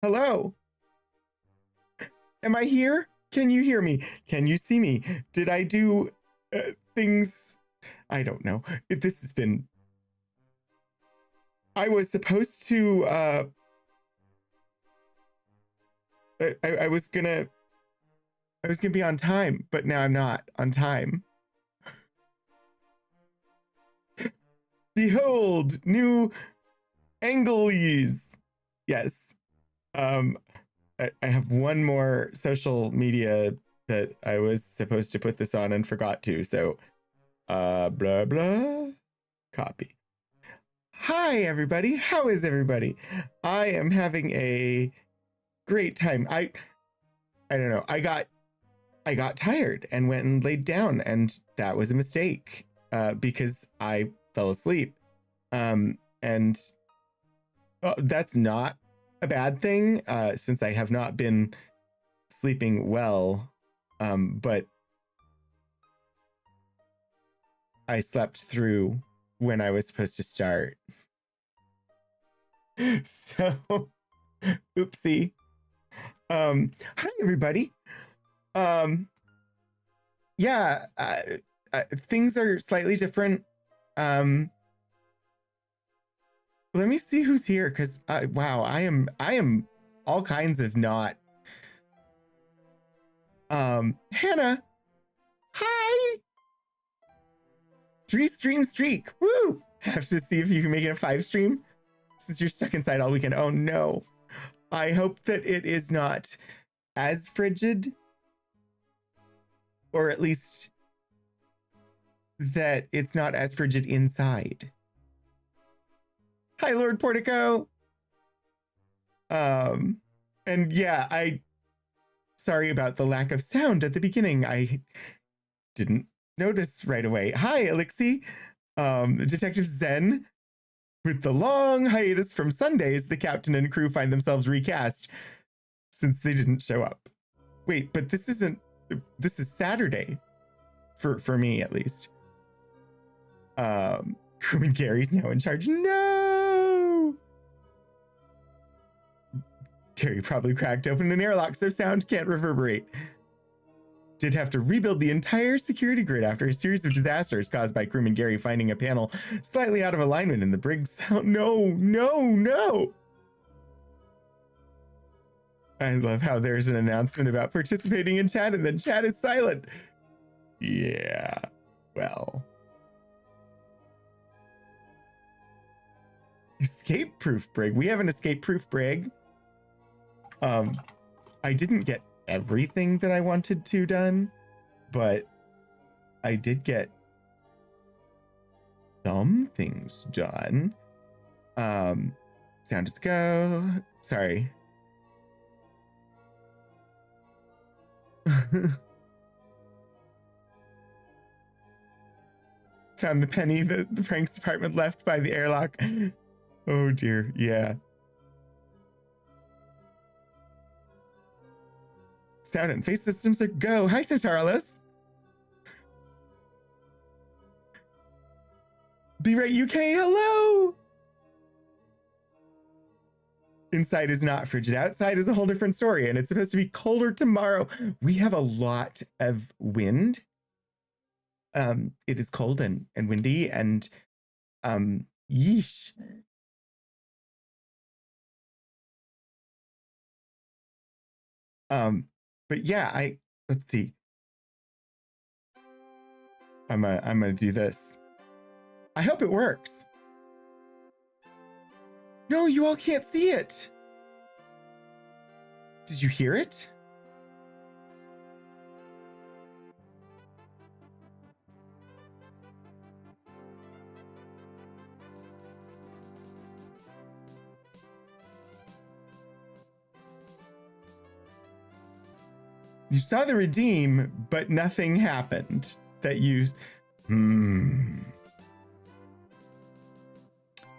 Hello? Am I here? Can you hear me? Can you see me? Did I do things? I don't know. This has been... I was supposed to, I was gonna be on time, but now I'm not on time. Behold, new Anglies. Yes. I have one more social media that I was supposed to put this on and forgot to. So, blah, blah, copy. Hi, everybody. How is everybody? I am having a great time. I don't know. I got tired and went and laid down, and that was a mistake because I fell asleep. And that's not a bad thing since I have not been sleeping well, but I slept through when I was supposed to start. So, oopsie. Hi everybody. Yeah, things are slightly different. Let me see who's here, because wow, I am all kinds of not. Hannah, hi. 3-stream streak. Woo! Have to see if you can make it a 5-stream since you're stuck inside all weekend. Oh no. I hope that it is not as frigid, or at least that it's not as frigid inside. Hi, Lord Portico. And yeah, sorry about the lack of sound at the beginning. I didn't notice right away. Hi, Elixie. Detective Zen. With the long hiatus from Sundays, the captain and crew find themselves recast since they didn't show up. Wait, but this is Saturday for me at least. Crewman Gary's now in charge. No! Gary probably cracked open an airlock so sound can't reverberate. Did have to rebuild the entire security grid after a series of disasters caused by crewman Gary finding a panel slightly out of alignment in the brig sound. No. I love how there's an announcement about participating in chat and then chat is silent. Yeah, well. Escape-proof brig. We have an escape-proof brig. I didn't get everything that I wanted to done, but I did get some things done. Sound is go. Sorry. Found the penny that the pranks department left by the airlock. Oh dear, yeah. Sound and face systems are go. Hi, Tatarless. Be right UK, hello. Inside is not frigid. Outside is a whole different story, and it's supposed to be colder tomorrow. We have a lot of wind. It is cold and windy, and yeesh. But yeah, let's see. I'm gonna do this. I hope it works. No, you all can't see it. Did you hear it? You saw the redeem, but nothing happened that you...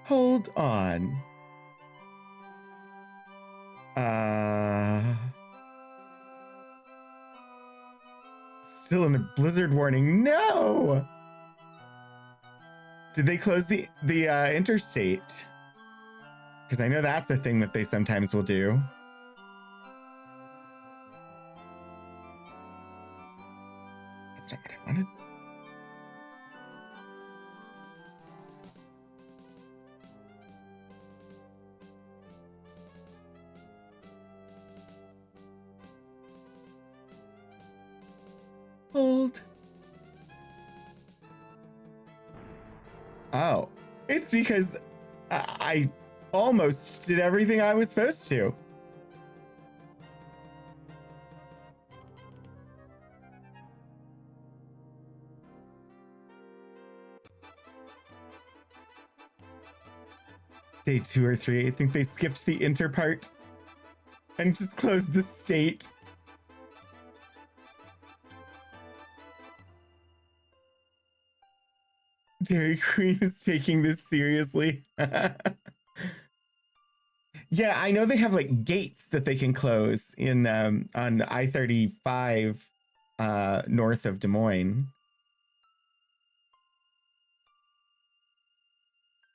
Hold on. Still in a blizzard warning. No! Did they close the interstate? Because I know that's a thing that they sometimes will do. That's not what I wanted. Hold. Oh, it's because I almost did everything I was supposed to. Day 2 or 3, I think they skipped the inter part and just closed the state. Dairy Queen is taking this seriously. Yeah, I know they have like gates that they can close in on I-35 north of Des Moines.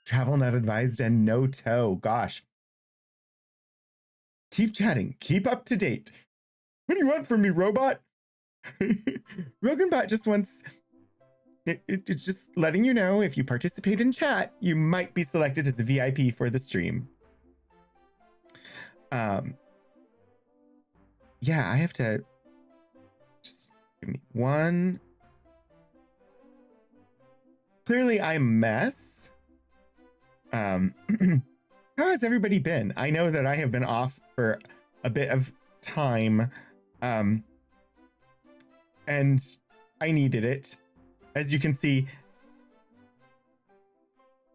Travel not advised and no tow. Gosh. Keep chatting. Keep up to date. What do you want from me, robot? Roganbot just wants... It's just letting you know if you participate in chat, you might be selected as a VIP for the stream. Yeah, I have to... Just give me one... Clearly, I'm a mess. How has everybody been? I know that I have been off for a bit of time, and I needed it. As you can see,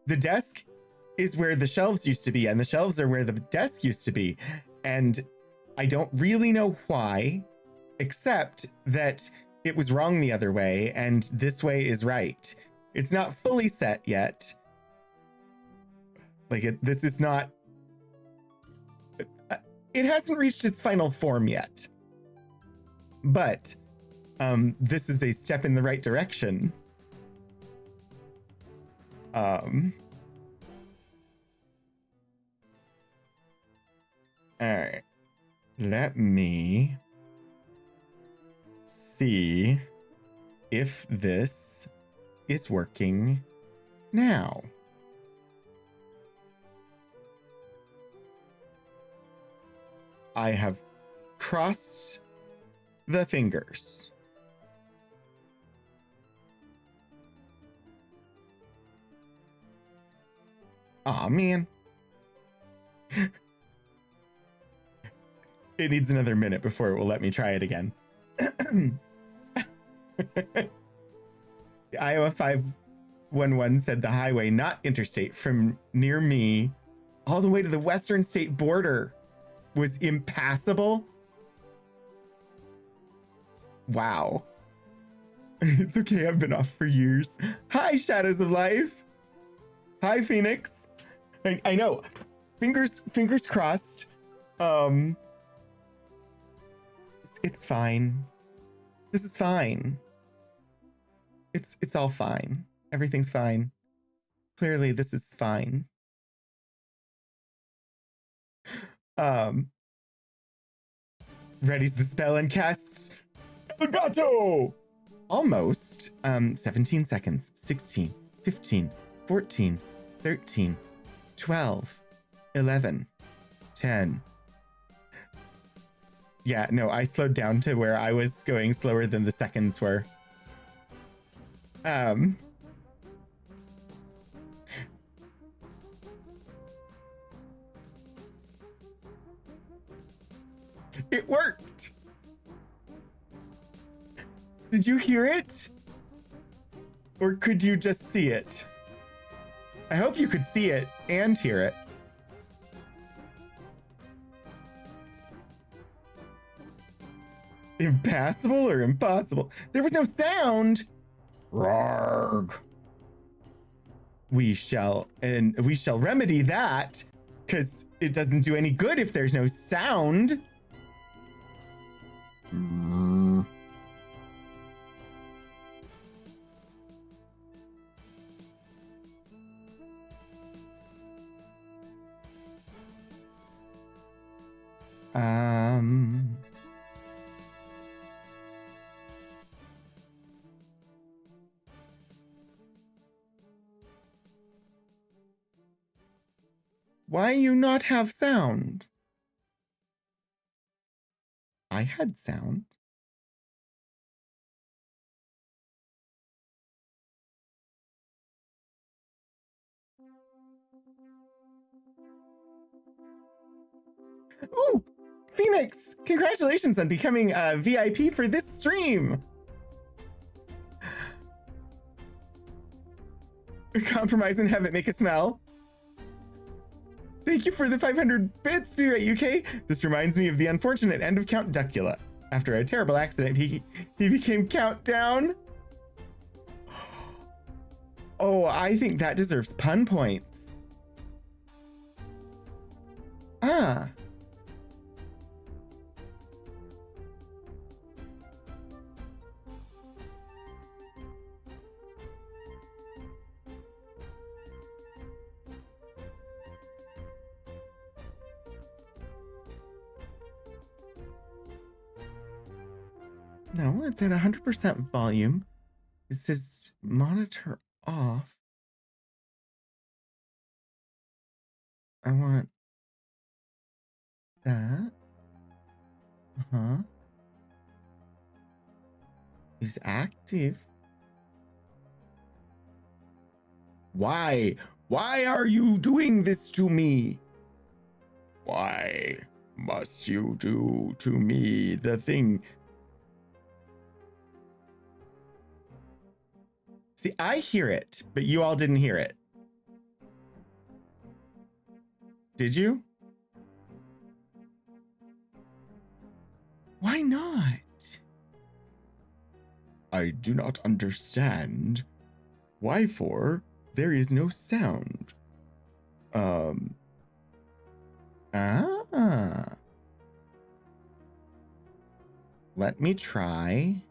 the desk is where the shelves used to be, and the shelves are where the desk used to be. And I don't really know why, except that it was wrong the other way, and this way is right. It's not fully set yet. Like, this is not... It hasn't reached its final form yet. But this is a step in the right direction. All right. Let me see if this is working now. I have crossed the fingers. Aw, man. It needs another minute before it will let me try it again. Iowa 511 said the highway, not interstate, from near me all the way to the western state border was impassable. Wow. It's okay, I've been off for years. Hi, Shadows of Life. Hi, Phoenix. I know. Fingers crossed. It's fine. This is fine. It's all fine. Everything's fine. Clearly, this is fine. Readies the spell and casts Elgato! Almost. 17 seconds. 16, 15, 14, 13, 12, 11, 10. Yeah, no, I slowed down to where I was going slower than the seconds were. It worked! Did you hear it? Or could you just see it? I hope you could see it and hear it. Impassable or impossible? There was no sound! Rarg. We shall remedy that, because it doesn't do any good if there's no sound. Why you not have sound? I had sound. Ooh, Phoenix! Congratulations on becoming a VIP for this stream! Compromise and have it make a smell. Thank you for the 500 bits, Spirit UK. This reminds me of the unfortunate end of Count Duckula. After a terrible accident, he became Countdown. Oh, I think that deserves pun points. Ah. No, it's at 100% volume. It says monitor off. I want that. Uh-huh. Is active. Why? Why are you doing this to me? Why must you do to me the thing? See, I hear it, but you all didn't hear it. Did you? Why not? I do not understand. Why for there is no sound. Let me try.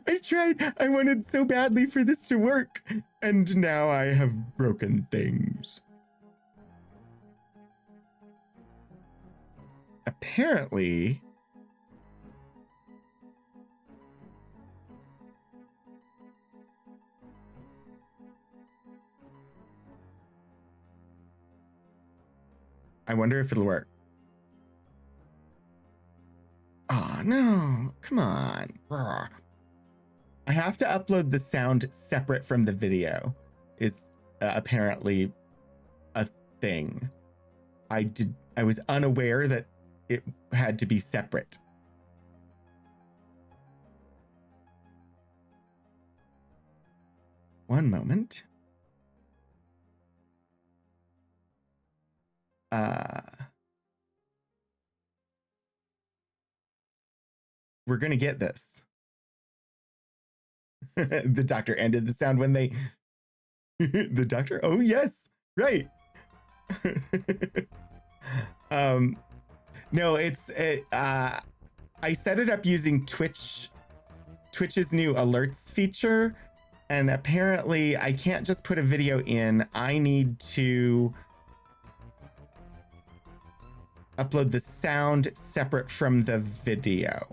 I tried. I wanted so badly for this to work. And now I have broken things. Apparently, I wonder if it'll work. Oh, no. Come on. I have to upload the sound separate from the video is apparently a thing. I was unaware that it had to be separate. One moment. We're gonna get this. The doctor ended the sound when they the doctor, oh yes, right. No, I set it up using Twitch's new alerts feature, and apparently I can't just put a video in. I need to upload the sound separate from the video,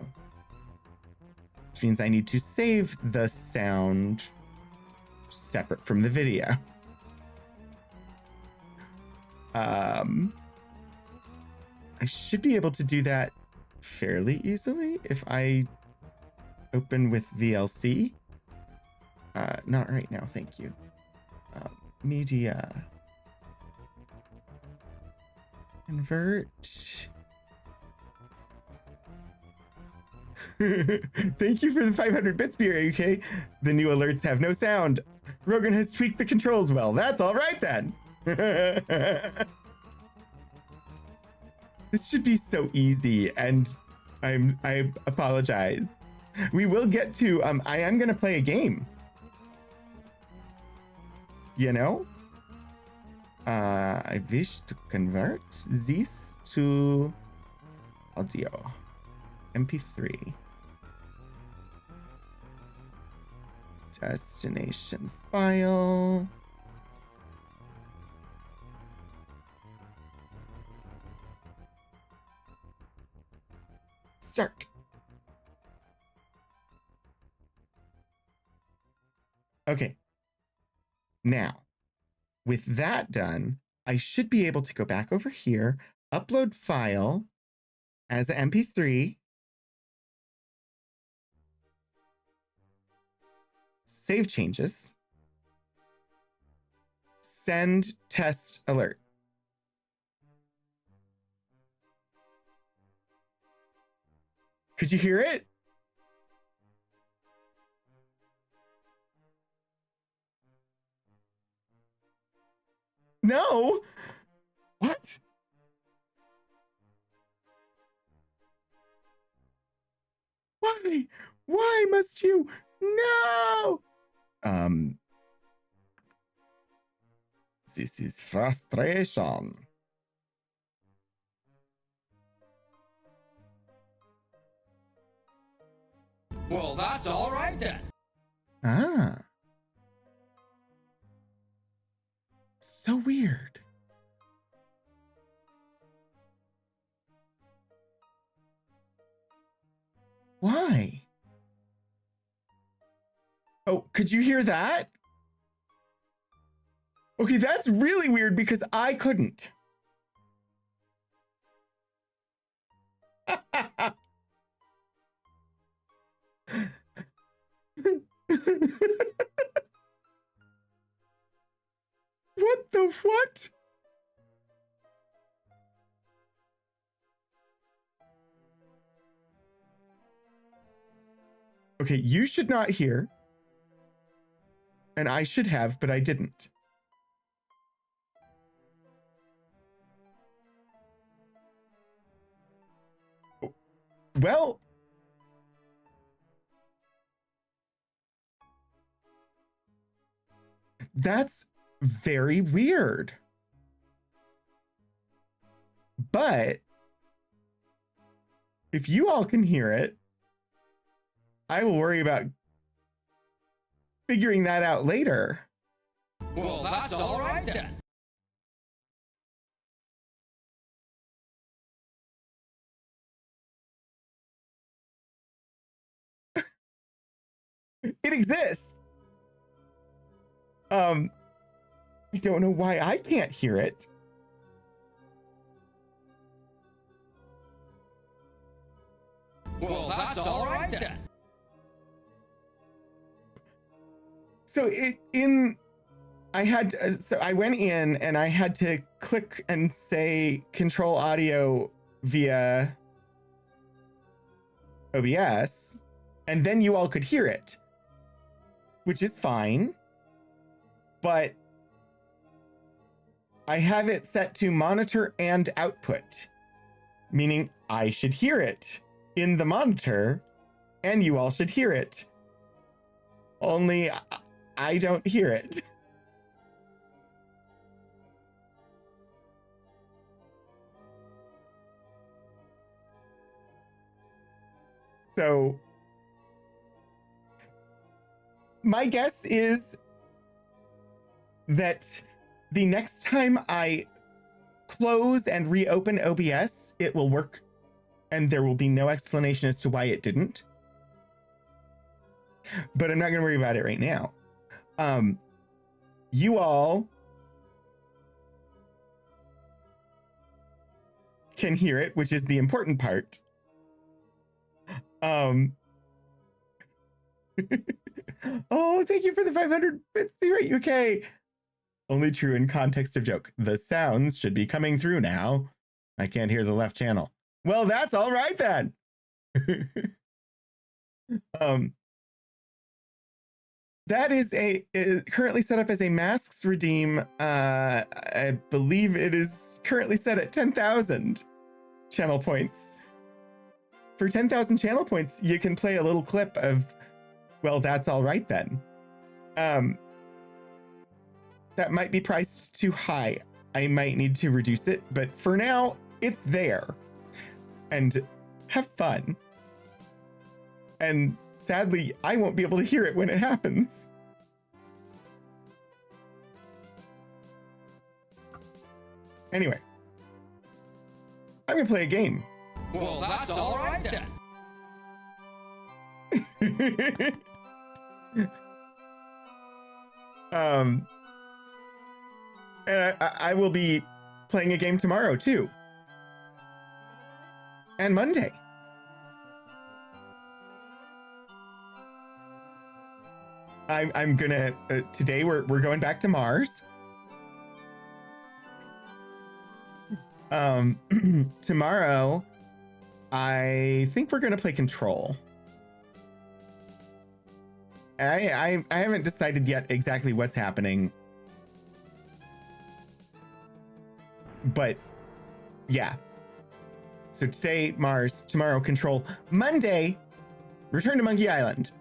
which means I need to save the sound separate from the video. I should be able to do that fairly easily if I open with VLC. Not right now, thank you. Media. Convert. Thank you for the 500 bits, Spirit UK. The new alerts have no sound. Rogan has tweaked the controls well. That's all right then. This should be so easy, and I apologize. We will get to I am gonna play a game. You know? I wish to convert this to audio. MP3. Destination file. Start. Okay. Now, with that done, I should be able to go back over here, upload file as an MP3, save changes, send test alert. Could you hear it? No. What? Why? Why must you? No. This is frustration. Well, that's all right then. Ah. So weird. Why? Oh, could you hear that? Okay, that's really weird because I couldn't. What the what? Okay, you should not hear. And I should have, but I didn't. Well, that's very weird. But if you all can hear it, I will worry about figuring that out later. Well, that's all right then. It exists. I don't know why I can't hear it. Well, that's all right then. So I went in and I had to click and say control audio via OBS, and then you all could hear it, which is fine. But I have it set to monitor and output, meaning I should hear it in the monitor and you all should hear it. Only I don't hear it. So my guess is that the next time I close and reopen OBS, it will work and there will be no explanation as to why it didn't. But I'm not going to worry about it right now. You all can hear it, which is the important part. Oh, thank you for the 500 bits. Be right, UK. Only true in context of joke. The sounds should be coming through now. I can't hear the left channel. Well, that's all right then. That is currently set up as a masks redeem. I believe it is currently set at 10,000 channel points. For 10,000 channel points, you can play a little clip of, well, that's all right then. That might be priced too high. I might need to reduce it, but for now, it's there. And have fun. And sadly, I won't be able to hear it when it happens. Anyway, I'm gonna play a game. Well, that's all right then. And I will be playing a game tomorrow too. And Monday. I'm gonna today we're going back to Mars. Tomorrow I think we're gonna play Control. I haven't decided yet exactly what's happening, but yeah. So today Mars, tomorrow Control, Monday return to Monkey Island.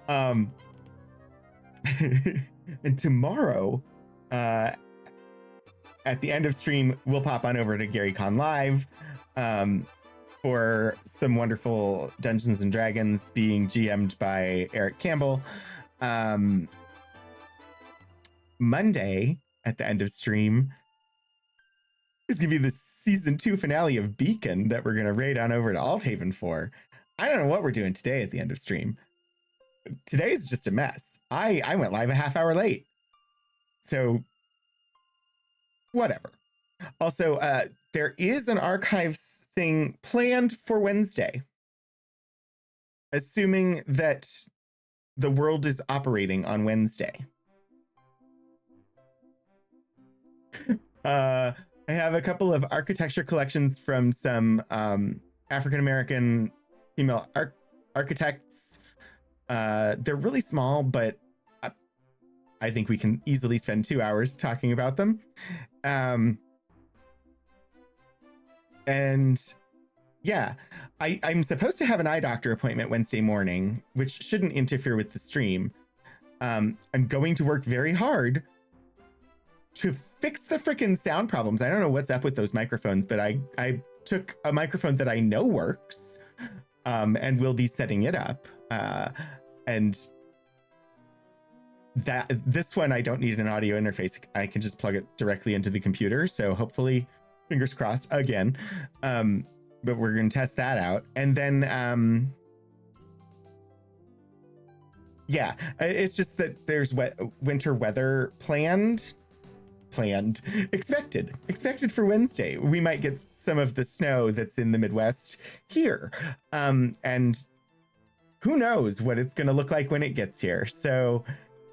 And tomorrow, at the end of stream, we'll pop on over to GaryCon Live for some wonderful Dungeons and Dragons being GM'd by Eric Campbell. Monday, at the end of stream, is going to be the season 2 finale of Beacon that we're going to raid on over to Althaven for. I don't know what we're doing today at the end of stream. Today's just a mess. I went live a half hour late. So whatever. Also, there is an archives thing planned for Wednesday. Assuming that the world is operating on Wednesday. I have a couple of architecture collections from some African-American female architects. They're really small, but I think we can easily spend 2 hours talking about them. And yeah, I'm supposed to have an eye doctor appointment Wednesday morning, which shouldn't interfere with the stream. I'm going to work very hard to fix the freaking sound problems. I don't know what's up with those microphones, but I took a microphone that I know works, and will be setting it up. And this one, I don't need an audio interface. I can just plug it directly into the computer. So hopefully, fingers crossed again. But we're going to test that out. And then, yeah, it's just that there's winter weather expected for Wednesday. We might get some of the snow that's in the Midwest here. And who knows what it's going to look like when it gets here. So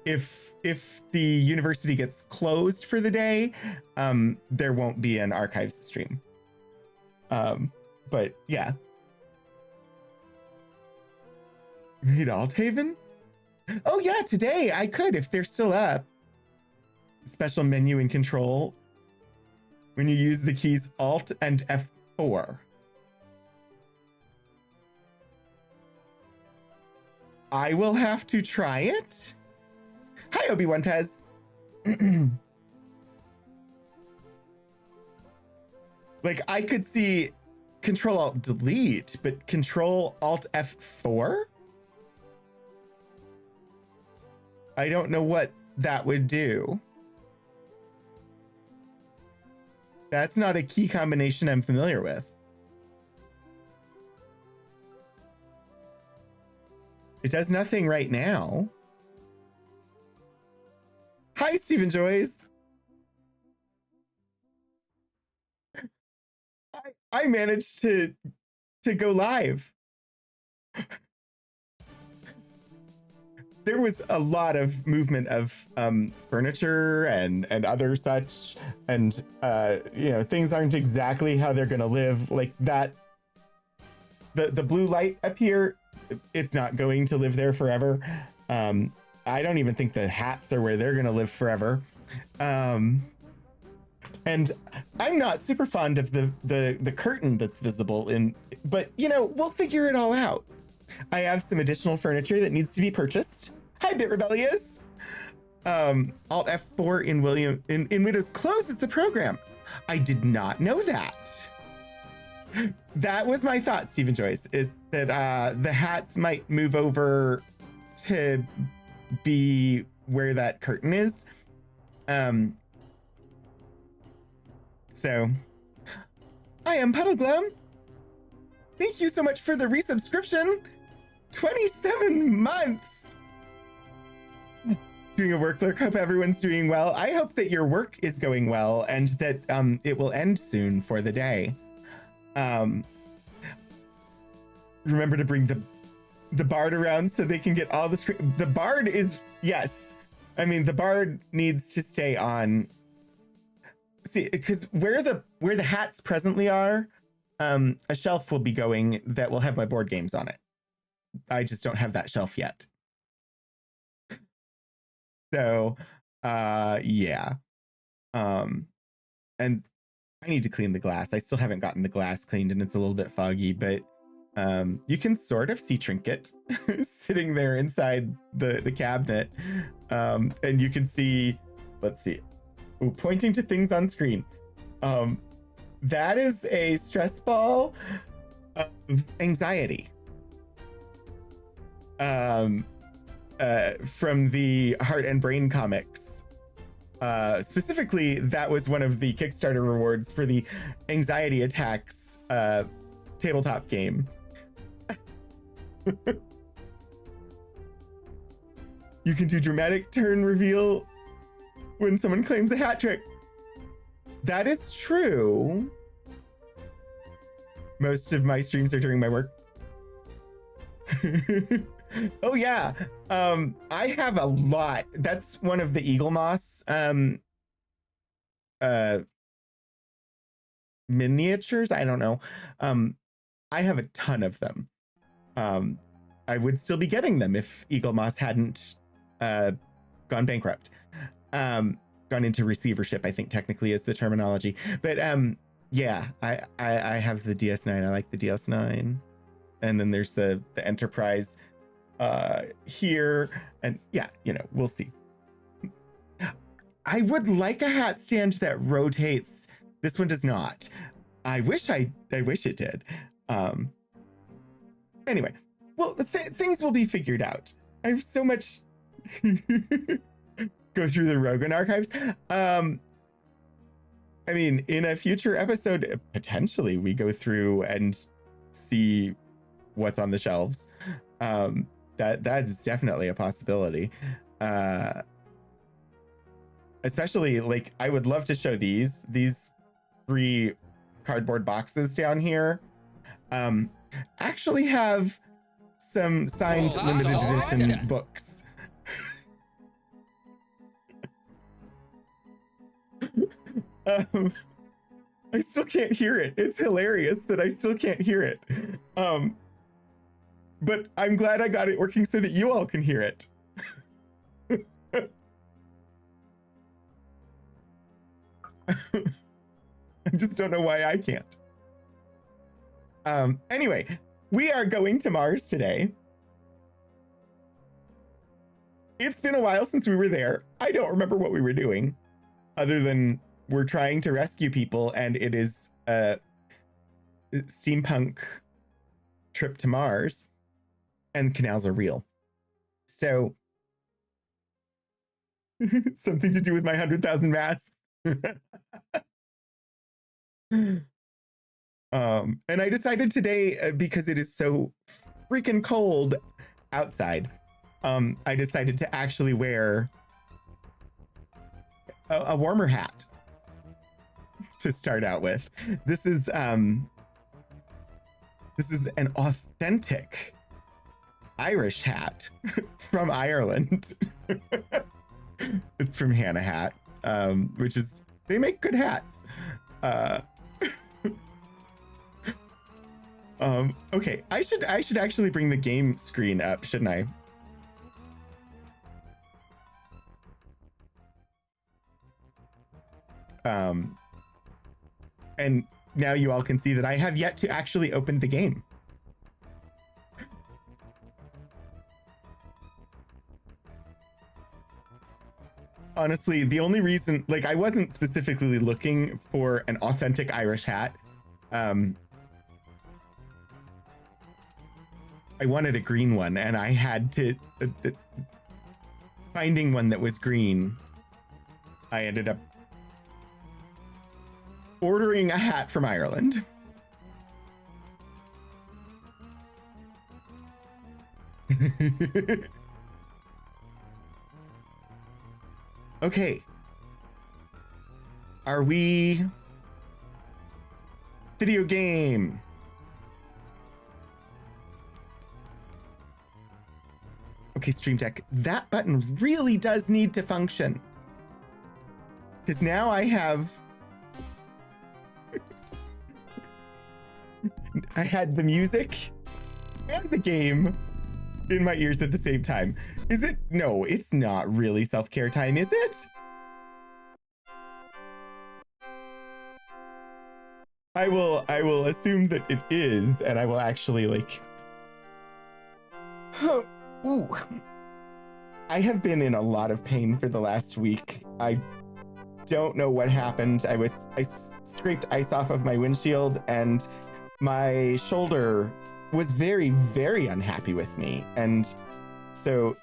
if the university gets closed for the day, there won't be an archives stream. But yeah. Read Althaven? Oh yeah, today I could if they're still up. Special menu and Control when you use the keys Alt and F4. I will have to try it. Hi, Obi-Wan Pez. Like, I could see Control Alt Delete, but Control Alt F4? I don't know what that would do. That's not a key combination I'm familiar with. It does nothing right now. Hi, Stephen Joyce. I managed to go live. There was a lot of movement of furniture and other such, and you know, things aren't exactly how they're gonna live. Like that, the blue light up here, it's not going to live there forever. I don't even think the hats are where they're gonna live forever. And I'm not super fond of the curtain that's visible in, but you know, we'll figure it all out. I have some additional furniture that needs to be purchased. Hi, Bit Rebellious. Alt F4 in Windows closes the program. I did not know that. That was my thought, Stephen Joyce, is that the hats might move over to be where that curtain is. So I am Puddleglum. Thank you so much for the resubscription. 27 months. doing a work lurk. Hope everyone's doing well. I hope that your work is going well and that it will end soon for the day. Remember to bring the bard around so they can get all the screen. The bard is, yes. I mean, the bard needs to stay on. See, because where the hats presently are, a shelf will be going that will have my board games on it. I just don't have that shelf yet. So, yeah. And I need to clean the glass. I still haven't gotten the glass cleaned and it's a little bit foggy, but you can sort of see Trinket sitting there inside the cabinet. And you can see, let's see, pointing to things on screen. That is a stress ball of anxiety. From the Heart and Brain comics. Specifically, that was one of the Kickstarter rewards for the Anxiety Attacks tabletop game. You can do dramatic turn reveal when someone claims a hat trick. That is true. Most of my streams are during my work. Oh yeah. I have a lot. That's one of the Eagle Moss miniatures. I don't know. I have a ton of them. I would still be getting them if Eagle Moss hadn't gone bankrupt. Gone into receivership, I think technically is the terminology. But yeah, I have the DS9. I like the DS9. And then there's the Enterprise here, and yeah, you know, we'll see. I would like a hat stand that rotates. This one does not. I wish it did. Anyway, well, things will be figured out. I have so much go through the Rogan archives. I mean, in a future episode, potentially we go through and see what's on the shelves. That's definitely a possibility. Especially, like, I would love to show these 3 cardboard boxes down here. Actually have some signed limited edition books. I still can't hear it. It's hilarious that I still can't hear it. But I'm glad I got it working so that you all can hear it. I just don't know why I can't. Anyway, we are going to Mars today. It's been a while since we were there. I don't remember what we were doing, other than we're trying to rescue people, and it is a steampunk trip to Mars, and canals are real. So, something to do with my 100,000 masks. And I decided today, because it is so freaking cold outside, I decided to actually wear a warmer hat to start out with. This is an authentic Irish hat from Ireland. It's from Hannah Hat, which is, they make good hats. Okay, I should actually bring the game screen up, shouldn't I? And now you all can see that I have yet to actually open the game. Honestly, the only reason, like, I wasn't specifically looking for an authentic Irish hat. I wanted a green one, and I had to finding one that was green. I ended up ordering a hat from Ireland. Okay. Are we... Video game. Okay, Stream Deck. That button really does need to function. Because now I have... I had the music and the game in my ears at the same time. Is it? No, it's not really self-care time, is it? I will assume that it is, and I will actually like... Ooh. I have been in a lot of pain for the last week. I don't know what happened. I scraped ice off of my windshield, and my shoulder was very, very unhappy with me. And so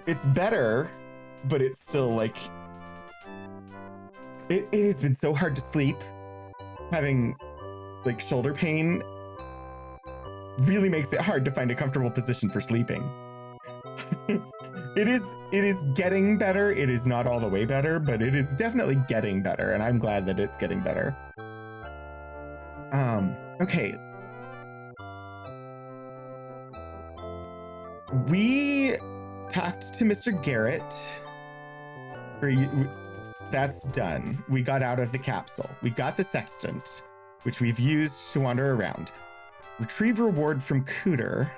it's better, but it's still like, it has been so hard to sleep. Having like shoulder pain really makes it hard to find a comfortable position for sleeping. It is getting better. It is not all the way better, but it is definitely getting better, and I'm glad that it's getting better. Okay. We talked to Mr. Garrett. That's done. We got out of the capsule. We got the sextant, which we've used to wander around. Retrieve reward from Cooter.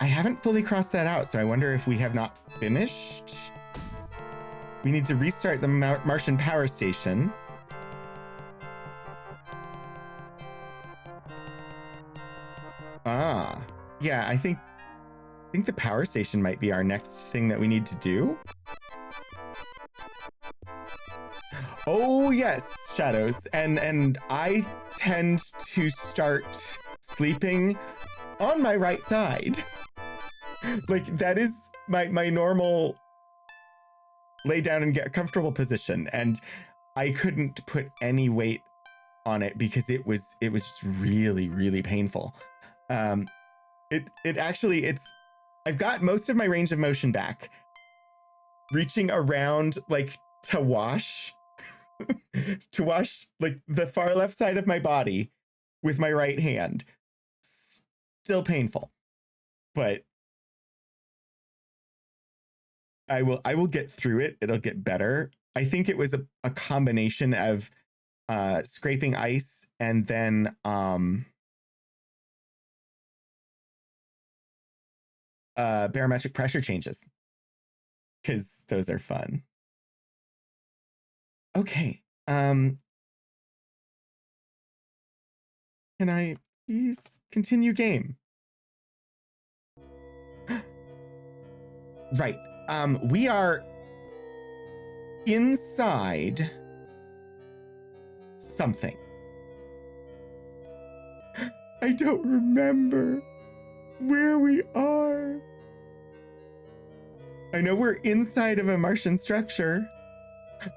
I haven't fully crossed that out, so I wonder if we have not finished. We need to restart the Martian power station. Ah, yeah, I think the power station might be our next thing that we need to do. Oh yes, Shadows, and I tend to start sleeping on my right side. Like that is my normal lay down and get a comfortable position, and I couldn't put any weight on it because it was just really, really painful. I've got most of my range of motion back. Reaching around like to wash like the far left side of my body with my right hand. Still painful, but I will get through it. It'll get better. I think it was a combination of scraping ice and then barometric pressure changes, because those are fun. Okay. Can I please continue game? Right. We are inside something. I don't remember where we are. I know we're inside of a Martian structure.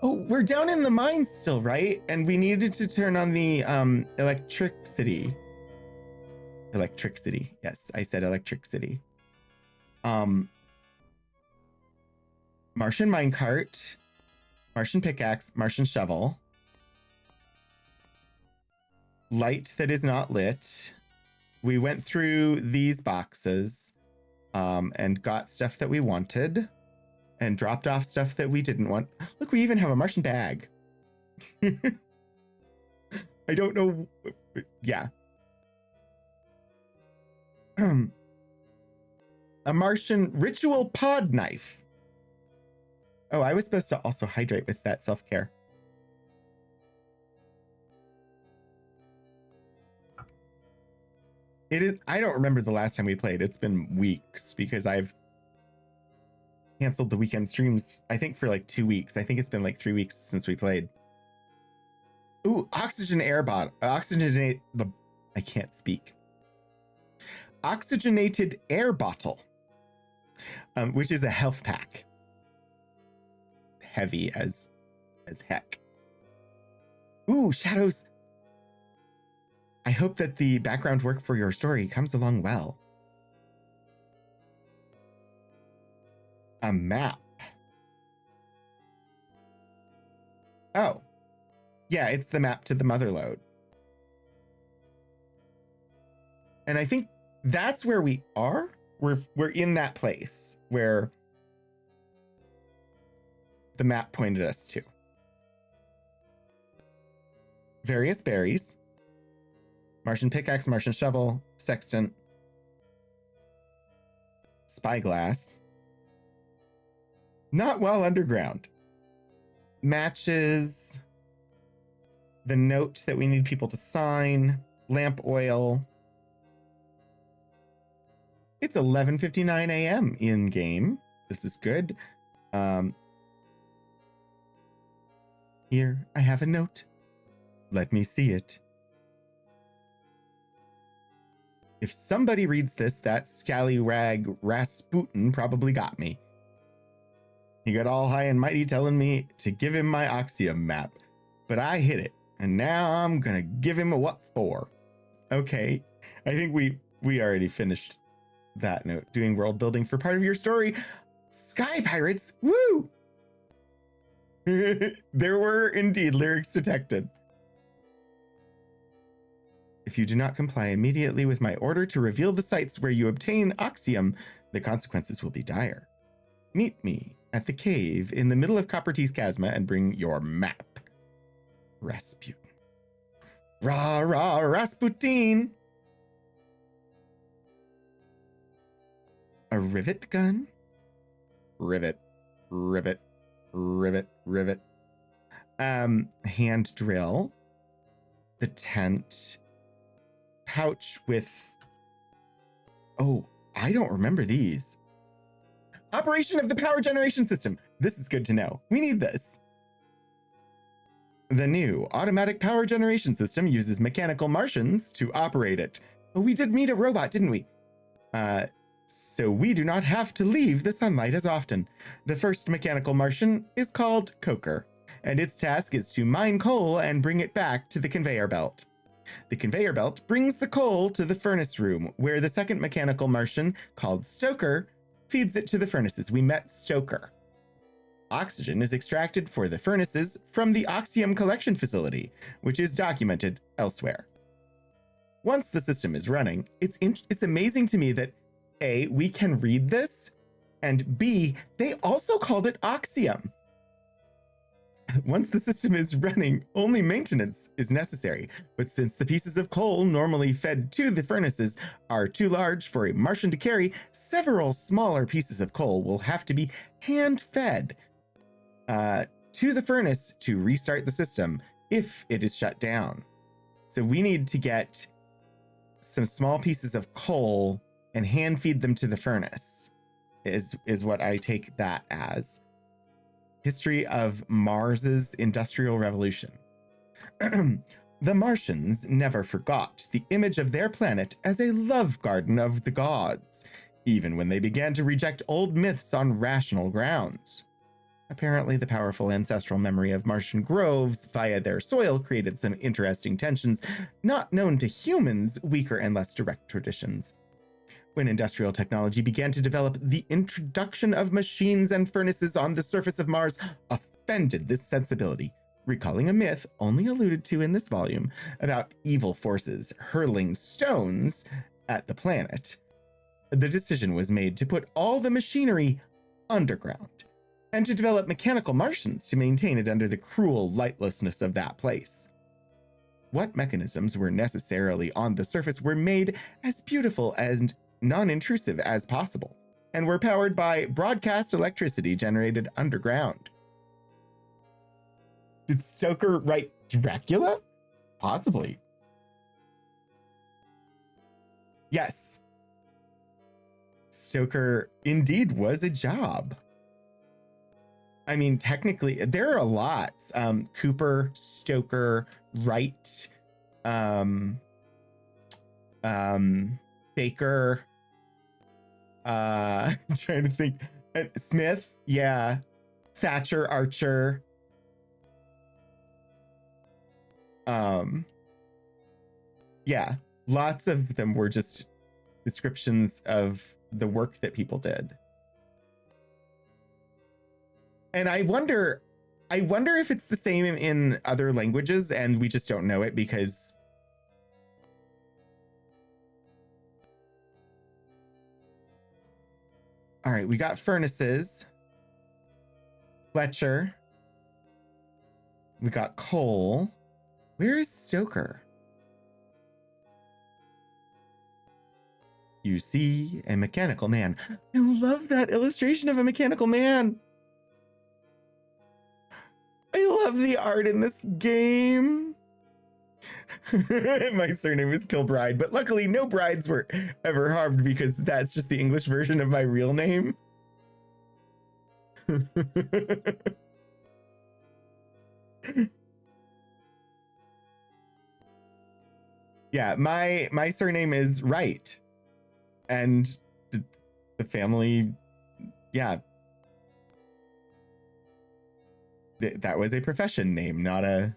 Oh, we're down in the mines still, right? And we needed to turn on the electricity. Electricity. Yes, I said electricity. Martian minecart, Martian pickaxe, Martian shovel. Light that is not lit. We went through these boxes and got stuff that we wanted and dropped off stuff that we didn't want. Look, we even have a Martian bag. I don't know. Yeah. A Martian ritual pod knife. Oh, I was supposed to also hydrate with that self-care. It is. I don't remember the last time we played. It's been weeks because I've canceled the weekend streams, I think, for like 2 weeks. I think it's been like 3 weeks since we played. Ooh, oxygen air bottle. Oxygenate the. I can't speak. Oxygenated air bottle, which is a health pack. Heavy as heck. Ooh, Shadows. I hope that the background work for your story comes along well. a map. Oh, yeah, it's the map to the motherlode. And I think that's where we are. We're in that place where the map pointed us to. Various berries. Martian pickaxe, Martian shovel, sextant, spyglass. Not well underground. Matches. The note that we need people to sign. Lamp oil. It's 11:59 a.m. in game. This is good. Here, I have a note. Let me see it. If somebody reads this, that scallywag Rasputin probably got me. He got all high and mighty telling me to give him my Oxium map, but I hit it, and now I'm gonna give him a what for. Okay, I think we already finished that note. Doing world building for part of your story. Sky Pirates, woo! There were indeed lyrics detected. If you do not comply immediately with my order to reveal the sites where you obtain Oxium, the consequences will be dire. Meet me at the cave in the middle of Coppertease Chasma and bring your map. Rasputin. Rah, rah, Rasputin! A rivet gun? Rivet, rivet, rivet, rivet. Hand drill. The tent. Pouch with... Oh, I don't remember these. Operation of the power generation system. This is good to know. We need this. The new automatic power generation system uses mechanical Martians to operate it. Oh, we did meet a robot, didn't we? So we do not have to leave the sunlight as often. The first mechanical Martian is called Coker, and its task is to mine coal and bring it back to the conveyor belt. The conveyor belt brings the coal to the furnace room, where the second mechanical Martian, called Stoker, feeds it to the furnaces. We met Stoker. Oxygen is extracted for the furnaces from the Oxium collection facility, which is documented elsewhere. Once the system is running, it's amazing to me that A, we can read this, and B, they also called it Oxium. Once the system is running, only maintenance is necessary, but since the pieces of coal normally fed to the furnaces are too large for a Martian to carry, several smaller pieces of coal will have to be hand-fed to the furnace to restart the system if it is shut down. So we need to get some small pieces of coal and hand feed them to the furnace, is what I take that as. History of Mars's Industrial Revolution. The Martians never forgot the image of their planet as a love garden of the gods, even when they began to reject old myths on rational grounds. Apparently, the powerful ancestral memory of Martian groves via their soil created some interesting tensions not known to humans' weaker and less direct traditions. When industrial technology began to develop, the introduction of machines and furnaces on the surface of Mars offended this sensibility, recalling a myth only alluded to in this volume about evil forces hurling stones at the planet. The decision was made to put all the machinery underground and to develop mechanical Martians to maintain it under the cruel lightlessness of that place. What mechanisms were necessarily on the surface were made as beautiful and non-intrusive as possible, and were powered by broadcast electricity generated underground. Did Stoker write Dracula? Possibly. Yes. Stoker indeed was a job. I mean, technically, there are a lot. Cooper, Stoker, Wright, Baker, I'm trying to think. Smith, yeah. Thatcher, Archer. Yeah, lots of them were just descriptions of the work that people did. And I wonder if it's the same in other languages and we just don't know it because all right, we got furnaces, Fletcher, we got coal. Where is Stoker? You see a mechanical man. I love that illustration of a mechanical man. I love the art in this game. My surname is Kilbride, but luckily no brides were ever harmed because that's just the English version of my real name. Yeah, my surname is Wright. And the family, yeah. That was a profession name, not a...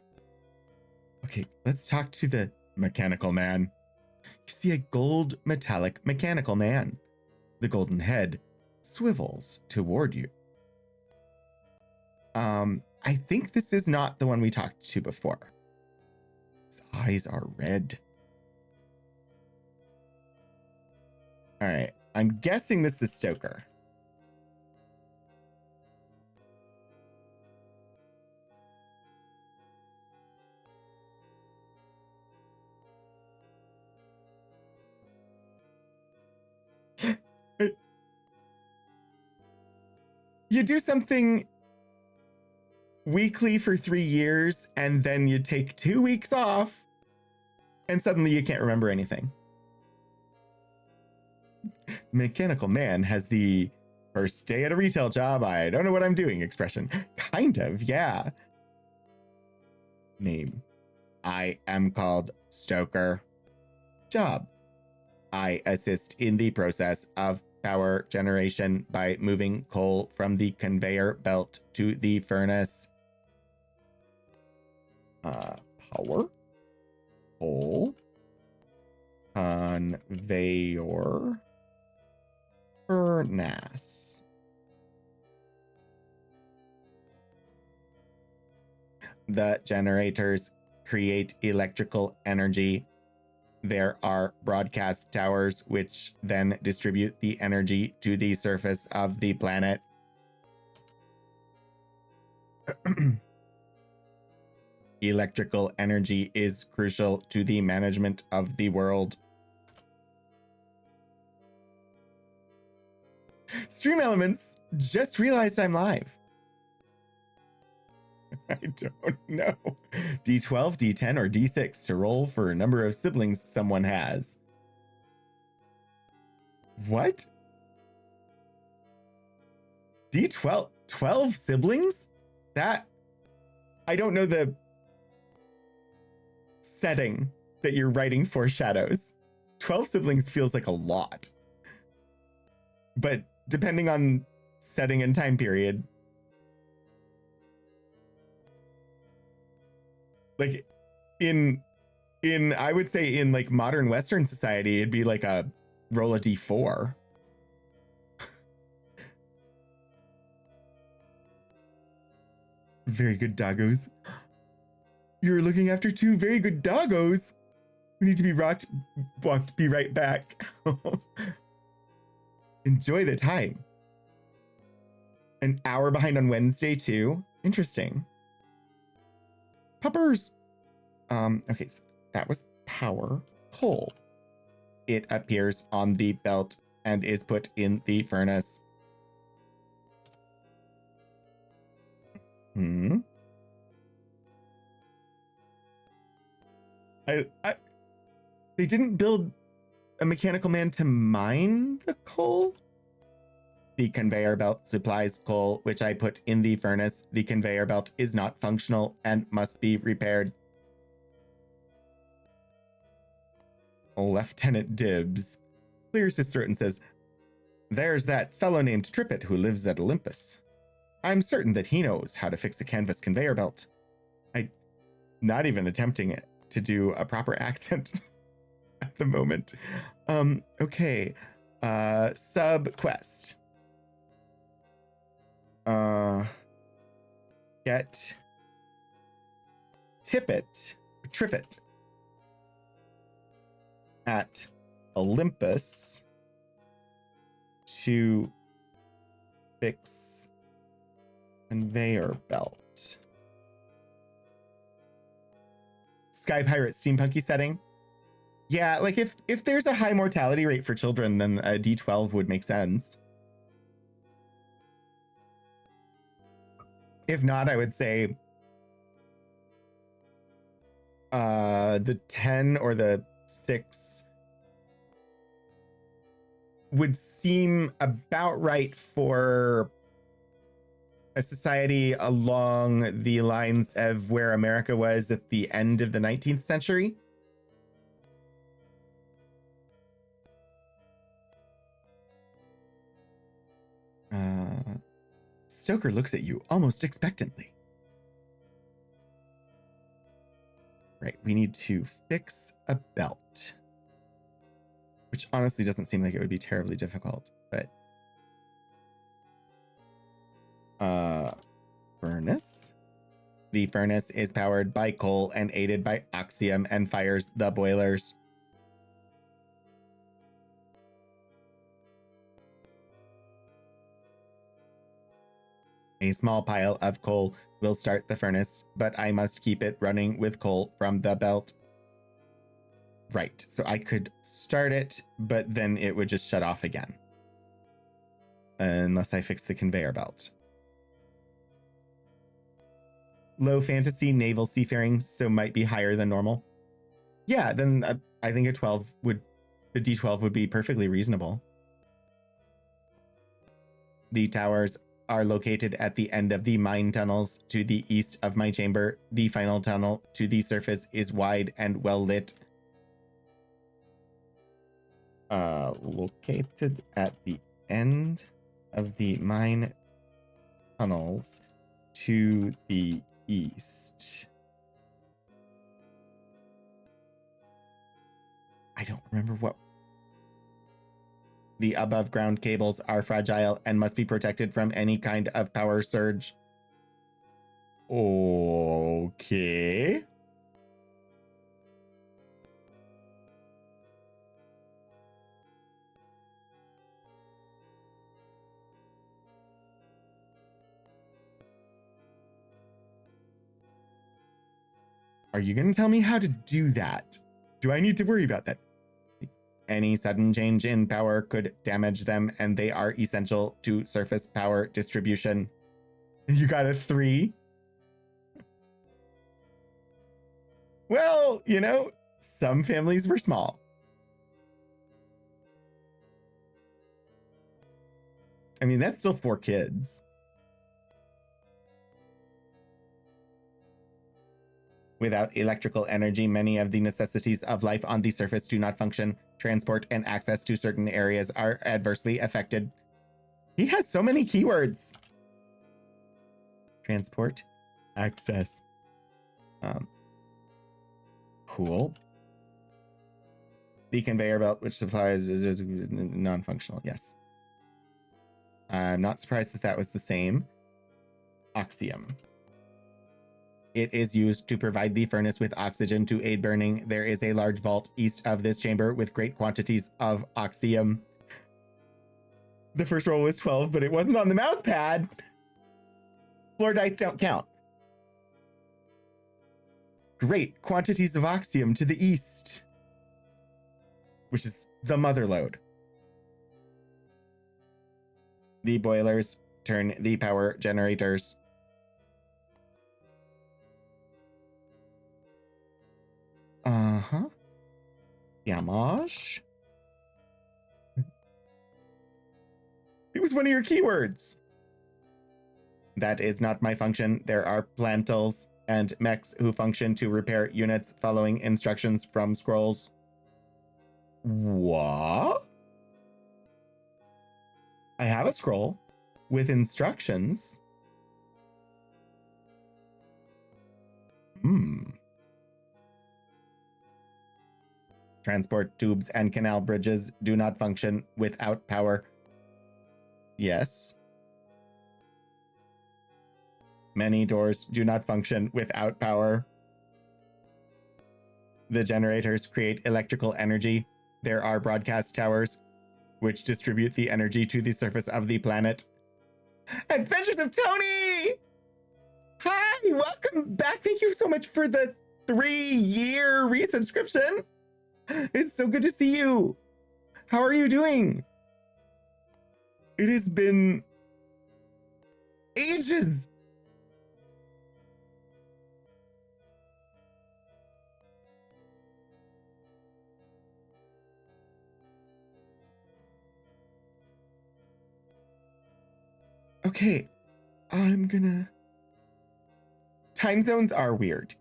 Okay, let's talk to the mechanical man. You see a gold metallic mechanical man. The golden head swivels toward you. I think this is not the one we talked to before. His eyes are red. All right, I'm guessing this is Stoker. You do something weekly for 3 years, and then you take 2 weeks off, and suddenly you can't remember anything. Mechanical man has the first day at a retail job, I don't know what I'm doing expression. Kind of, yeah. Name. I am called Stoker. Job. I assist in the process of power generation by moving coal from the conveyor belt to the furnace. Power. Coal. Conveyor. Furnace. The generators create electrical energy. There are broadcast towers which then distribute the energy to the surface of the planet. Electrical energy is crucial to the management of the world. Stream Elements, just realized I'm live. I don't know. D12, D10, or D6 to roll for a number of siblings someone has. What? D12? 12 siblings? That... I don't know the setting that you're writing for Shadows. 12 siblings feels like a lot. But depending on setting and time period... Like in I would say in like modern Western society, it'd be like a roll a d4. Very good doggos. You're looking after 2 very good doggos. We need to be walked, be right back. Enjoy the time. An hour behind on Wednesday too. Interesting. Puppers. Okay, so that was power. Coal. It appears on the belt and is put in the furnace. They didn't build a mechanical man to mine the coal? The conveyor belt supplies coal, which I put in the furnace. The conveyor belt is not functional and must be repaired. Lieutenant Dibbs clears his throat and says, "There's that fellow named Trippett who lives at Olympus. I'm certain that he knows how to fix a canvas conveyor belt." I'm not even attempting it to do a proper accent at the moment. Okay. Sub quest. get Trippet at Olympus to fix conveyor belt. Sky Pirate steampunky setting. Yeah, like if there's a high mortality rate for children, then a D12 would make sense. If not, I would say the 10 or the 6 would seem about right for a society along the lines of where America was at the end of the 19th century. Stoker looks at you almost expectantly. Right, we need to fix a belt. Which honestly doesn't seem like it would be terribly difficult, but... Furnace? The furnace is powered by coal and aided by oxium and fires the boilers. A small pile of coal will start the furnace, but I must keep it running with coal from the belt. Right, so I could start it, but then it would just shut off again. Unless I fix the conveyor belt. Low fantasy naval seafaring, so might be higher than normal. Yeah, then I think a D12 would be perfectly reasonable. The towers are located at the end of the mine tunnels to the east of my chamber. The final tunnel to the surface is wide and well lit. Located at the end of the mine tunnels to the east. I don't remember what. The above ground cables are fragile and must be protected from any kind of power surge. Okay. Are you going to tell me how to do that? Do I need to worry about that? Any sudden change in power could damage them, and they are essential to surface power distribution. You got a 3? Well, you know, some families were small. I mean, that's still 4 kids. Without electrical energy, many of the necessities of life on the surface do not function. Transport and access to certain areas are adversely affected. He has so many keywords. Transport, access. Cool. The conveyor belt, which supplies non-functional. Yes. I'm not surprised that that was the same. Oxium. It is used to provide the furnace with oxygen to aid burning. There is a large vault east of this chamber with great quantities of oxium. The first roll was 12, but it wasn't on the mouse pad. Floor dice don't count. Great quantities of oxium to the east, which is the mother lode. The boilers turn the power generators. Damage. It was one of your keywords. That is not my function. There are plantals and mechs who function to repair units following instructions from scrolls. What? I have a scroll with instructions. Transport tubes and canal bridges do not function without power. Yes. Many doors do not function without power. The generators create electrical energy. There are broadcast towers which distribute the energy to the surface of the planet. Adventures of Tony! Hi, welcome back. Thank you so much for the 3-year resubscription. It's so good to see you. How are you doing? It has been ages. Okay, I'm gonna... Time zones are weird.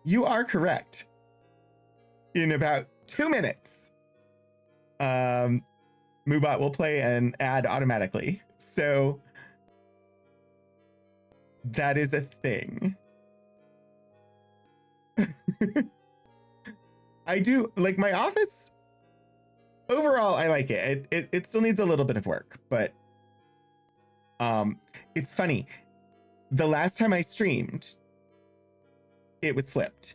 You are correct. In about 2 minutes, Moobot will play an ad automatically. So that is a thing. I do like my office. Overall, I like it. It still needs a little bit of work, but it's funny. The last time I streamed, it was flipped.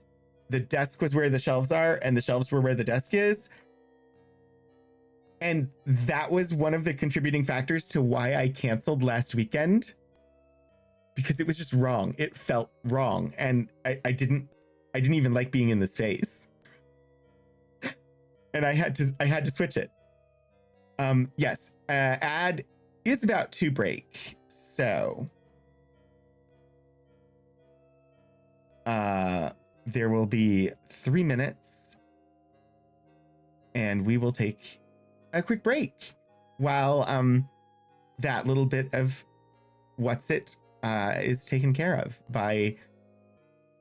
The desk was where the shelves are, and the shelves were where the desk is. And that was one of the contributing factors to why I canceled last weekend. Because it was just wrong. It felt wrong. And I didn't even like being in the space. And I had to switch it. Yes. Ad is about to break. So there will be 3 minutes, and we will take a quick break while that little bit of what's it is taken care of by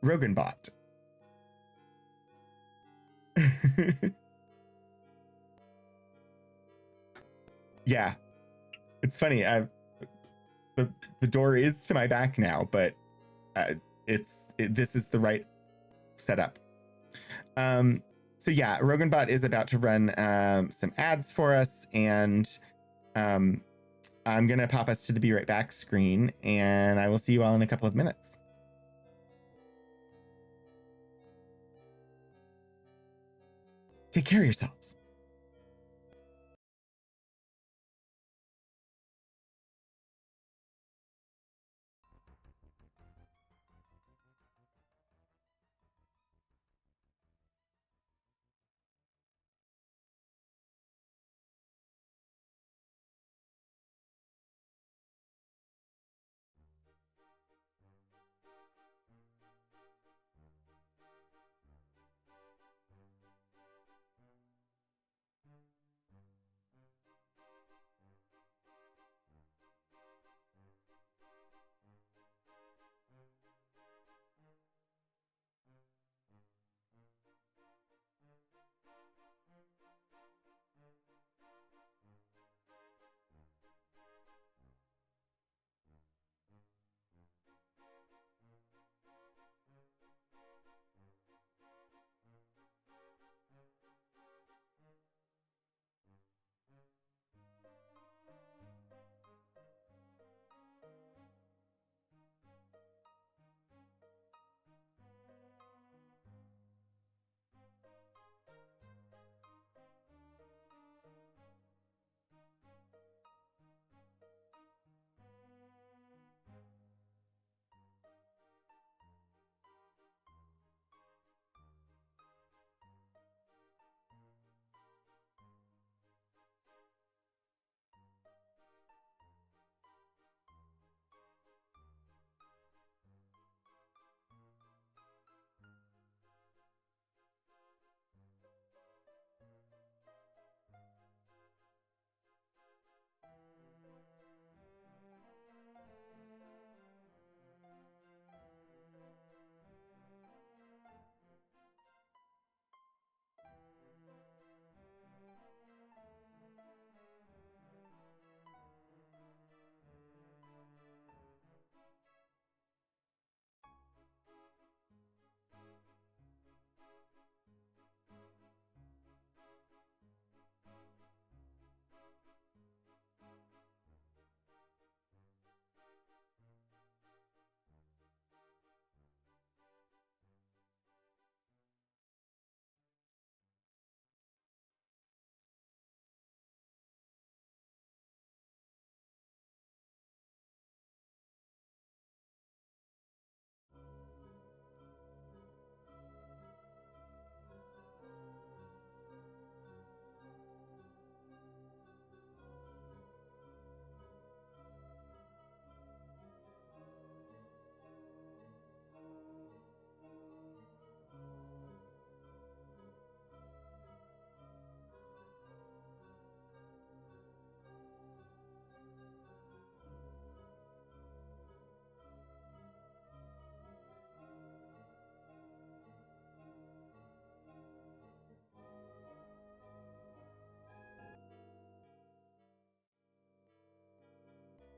Roganbot. Yeah, it's funny. The door is to my back now, but this is the right setup. So yeah, Roganbot is about to run some ads for us, and I'm gonna pop us to the Be Right Back screen, and I will see you all in a couple of minutes. Take care of yourselves.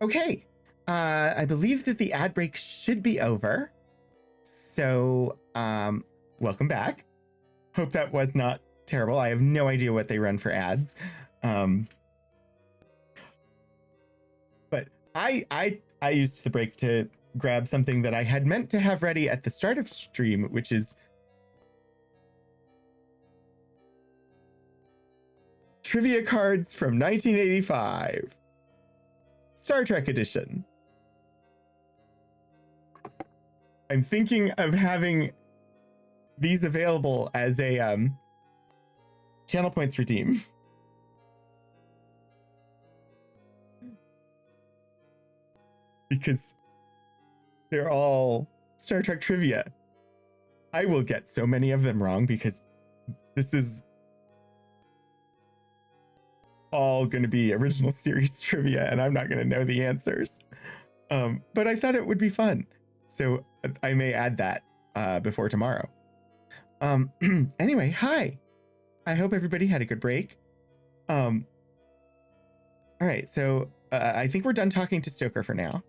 Okay. I believe that the ad break should be over. So, welcome back. Hope that was not terrible. I have no idea what they run for ads. But I used the break to grab something that I had meant to have ready at the start of stream, which is trivia cards from 1985. Star Trek edition. I'm thinking of having these available as a channel points redeem. Because they're all Star Trek trivia. I will get so many of them wrong because this is all going to be original series trivia and I'm not going to know the answers. But I thought it would be fun. So I may add that before tomorrow. Anyway, hi. I hope everybody had a good break. All right, so I think we're done talking to Stoker for now.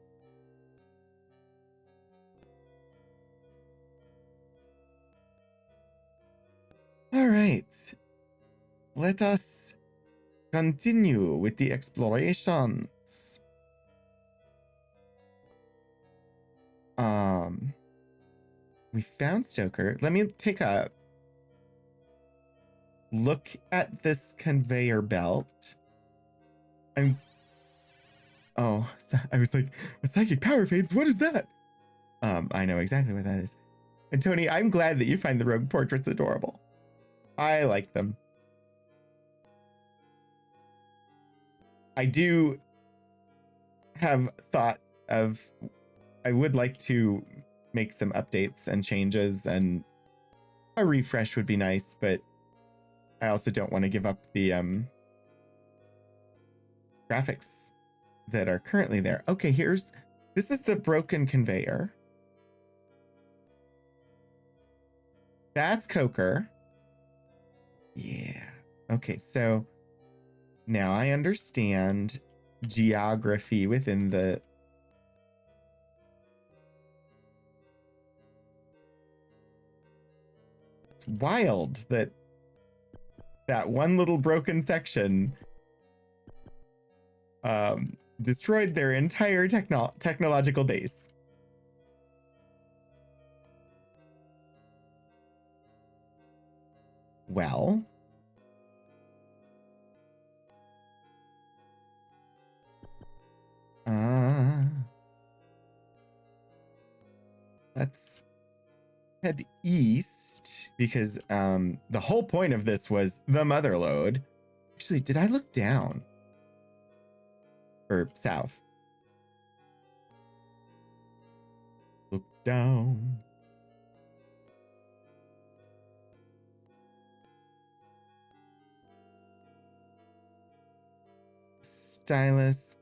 All right, let us continue with the explorations. We found Stoker. Let me take a look at this conveyor belt. Oh, I was like, a psychic power fades. What is that? I know exactly what that is. And Tony, I'm glad that you find the rogue portraits adorable. I like them. I do have thought of, I would like to make some updates and changes, and a refresh would be nice, but I also don't want to give up the graphics that are currently there. Okay, this is the broken conveyor. That's Coker. Yeah. Okay, so now I understand geography within the... It's wild that one little broken section destroyed their entire technological base. Well, let's head east because the whole point of this was the mother lode. Actually, did I look down? Or south? Look down. Stylus.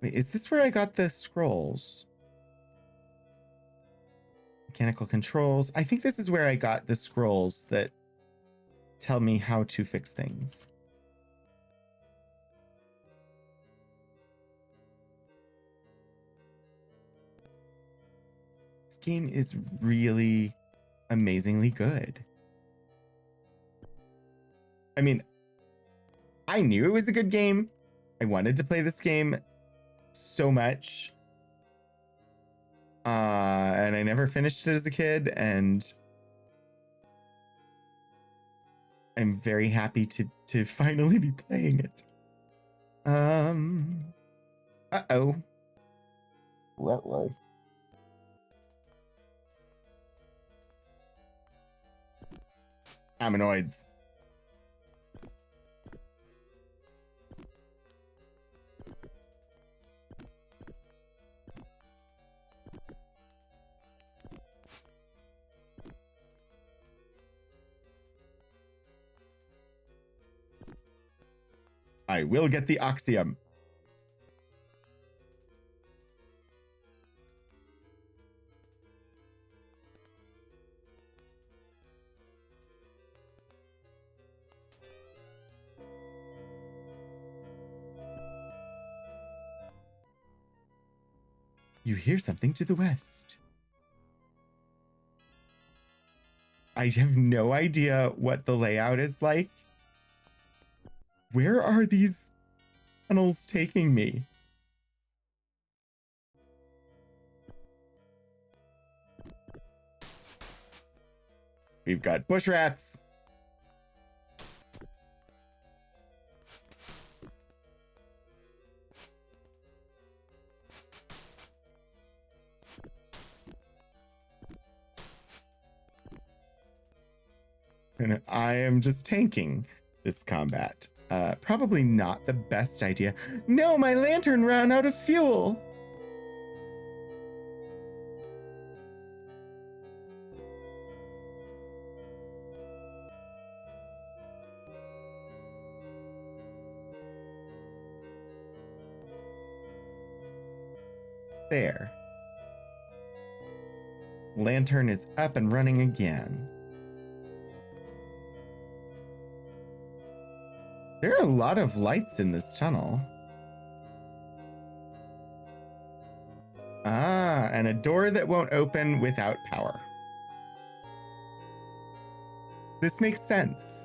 Wait, is this where I got the scrolls? Mechanical controls. I think this is where I got the scrolls that tell me how to fix things. This game is really amazingly good. I mean, I knew it was a good game. I wanted to play this game so much. And I never finished it as a kid, and I'm very happy to finally be playing it. Uh-oh. Ammonoids. I will get the Oxium. You hear something to the west. I have no idea what the layout is like. Where are these tunnels taking me? We've got bush rats. And I am just tanking this combat. Probably not the best idea. No, my lantern ran out of fuel. There. Lantern is up and running again. There are a lot of lights in this tunnel. Ah, and a door that won't open without power. This makes sense.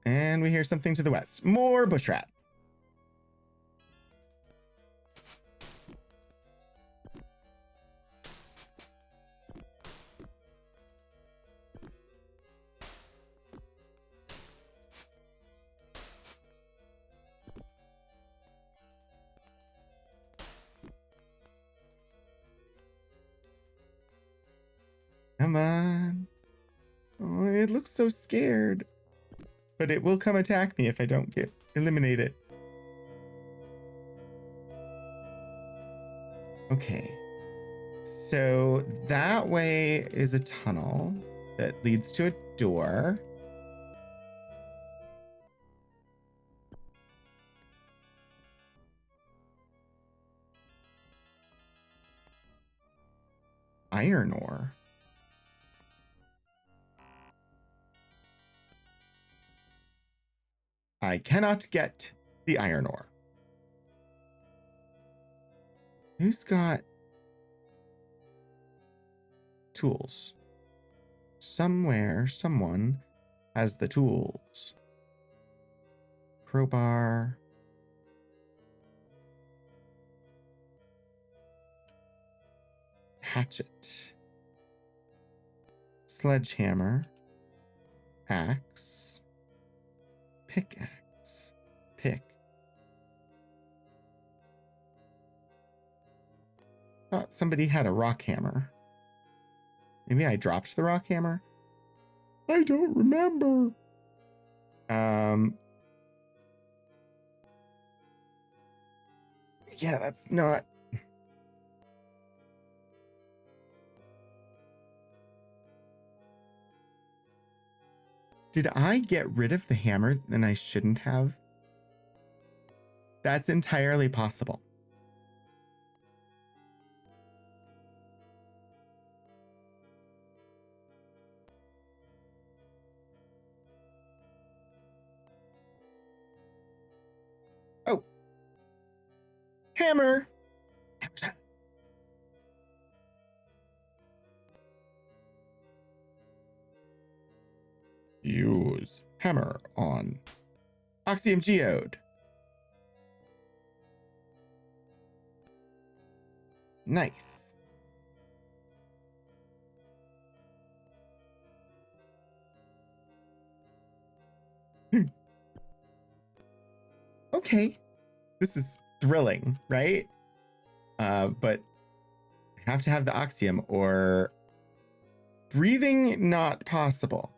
And we hear something to the west. More bush rats. Come on. Oh, it looks so scared. But it will come attack me if I don't get eliminated. Okay. So that way is a tunnel that leads to a door. Iron ore. I cannot get the iron ore. Who's got tools? Somewhere, someone has the tools. Crowbar. Hatchet. Sledgehammer. Axe. Pickaxe. Pick. Thought somebody had a rock hammer. Maybe I dropped the rock hammer? I don't remember. Yeah, that's not... Did I get rid of the hammer and I shouldn't have? That's entirely possible. Oh. Hammer. Use hammer on Oxium Geode. Nice. Okay. This is thrilling, right? But I have to have the Oxium or breathing not possible.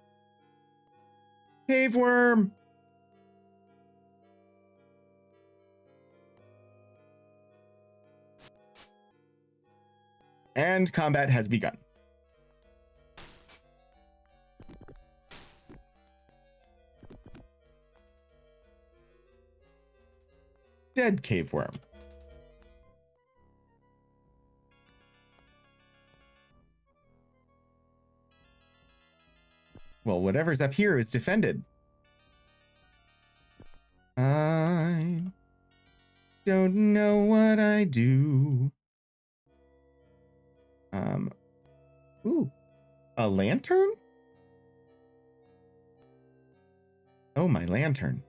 Cave worm. And combat has begun. Dead cave worm. Well, whatever's up here is defended. I don't A lantern? Oh, my lantern.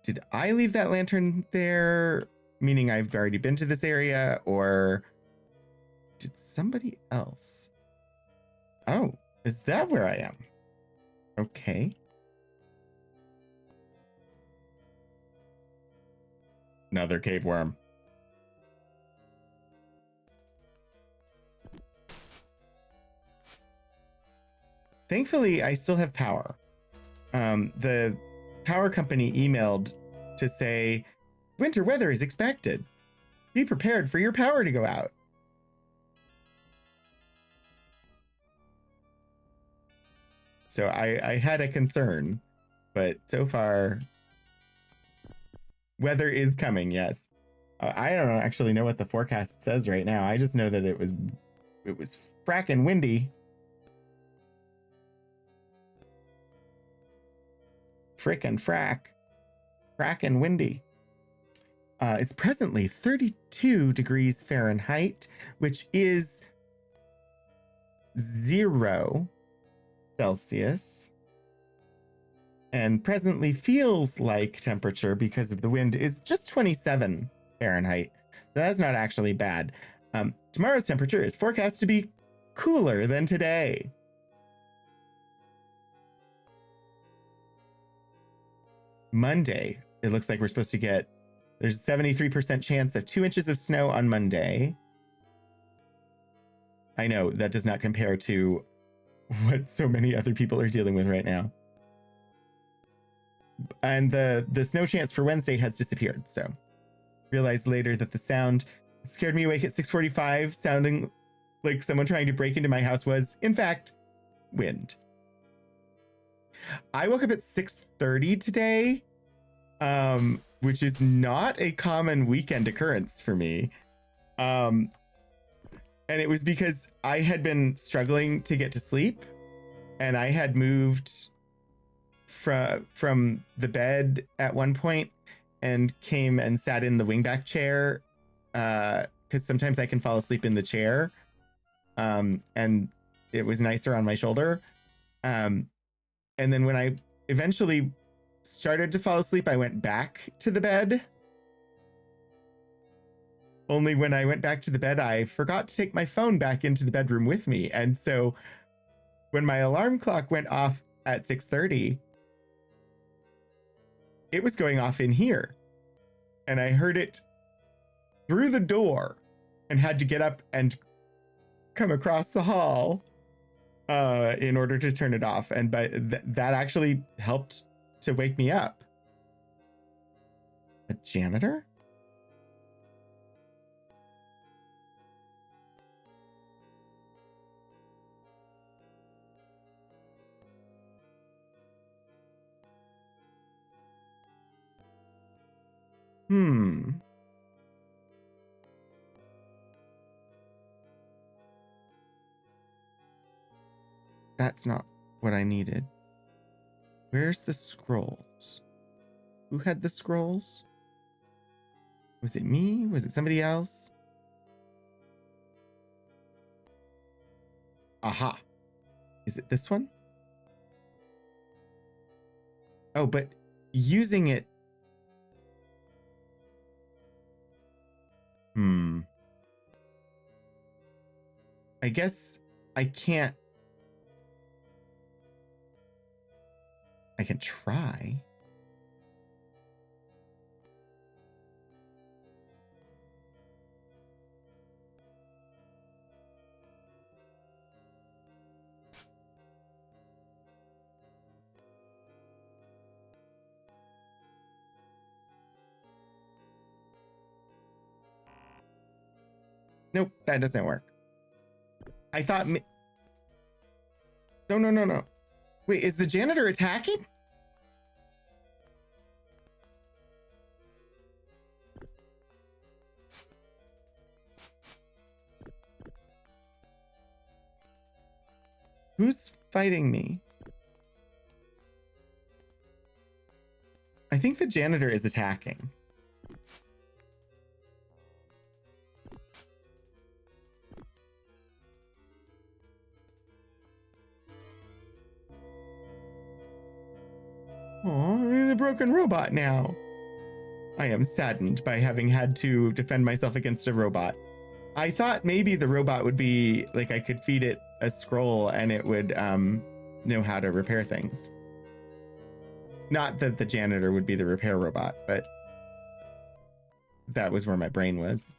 Did I leave that lantern there? Meaning I've already been to this area, or did somebody else? Oh, is that where I am? Okay. Another cave worm. Thankfully, I still have power. The power company emailed to say, winter weather is expected. Be prepared for your power to go out. So I had a concern, but so far, weather is coming, yes. I don't actually know what the forecast says right now. I just know that it was frackin' windy. Frickin' frackin' windy. It's presently 32 degrees Fahrenheit, which is 0 Celsius. And presently feels like temperature because of the wind is just 27 Fahrenheit. So that's not actually bad. Tomorrow's temperature is forecast to be cooler than today. Monday, it looks like we're supposed to get, there's a 73% chance of 2 inches of snow on Monday. I know that does not compare to what so many other people are dealing with right now. And the snow chance for Wednesday has disappeared. So realized later that the sound that scared me awake at 6:45, sounding like someone trying to break into my house, was in fact wind. I woke up at 6:30 today, which is not a common weekend occurrence for me. And it was because I had been struggling to get to sleep, and I had moved from the bed at one point and came and sat in the wingback chair, because sometimes I can fall asleep in the chair, and it was nicer on my shoulder. And then when I eventually started to fall asleep, I went back to the bed. Only when I went back to the bed, I forgot to take my phone back into the bedroom with me. And so when my alarm clock went off at 6:30, it was going off in here. And I heard it through the door and had to get up and come across the hall in order to turn it off. And that actually helped to wake me up. A janitor? That's not what I needed. Where's the scrolls? Who had the scrolls? Was it me? Was it somebody else? Aha. Is it this one? Oh, but using it. I guess I can't. I can try. Nope, that doesn't work. I thought. No. Wait, is the janitor attacking? Who's fighting me? I think the janitor is attacking. Oh, the broken robot now. I am saddened by having had to defend myself against a robot. I thought maybe the robot would be like I could feed it a scroll and it would know how to repair things. Not that the janitor would be the repair robot, but that was where my brain was.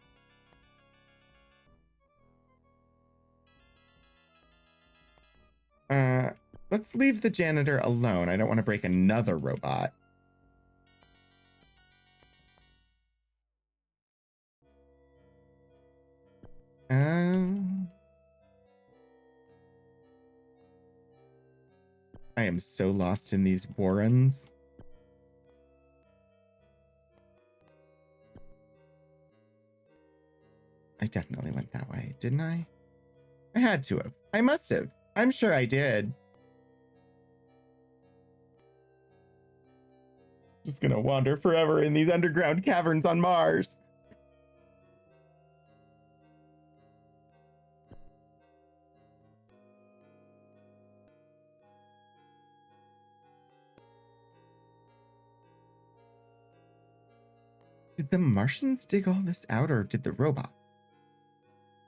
Let's leave the janitor alone. I don't want to break another robot. I am so lost in these warrens. I definitely went that way, didn't I? I had to have. I must have. I'm sure I did. Just gonna wander forever in these underground caverns on Mars. Did the Martians dig all this out, or did the robot?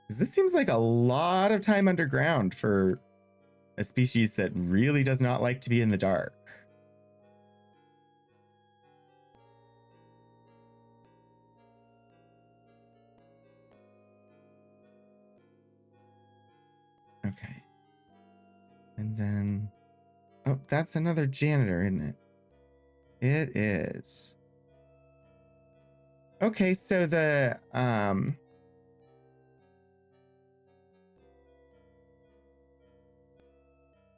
Because this seems like a lot of time underground for a species that really does not like to be in the dark. Okay. And then... oh, that's another janitor, isn't it? It is. Okay, so the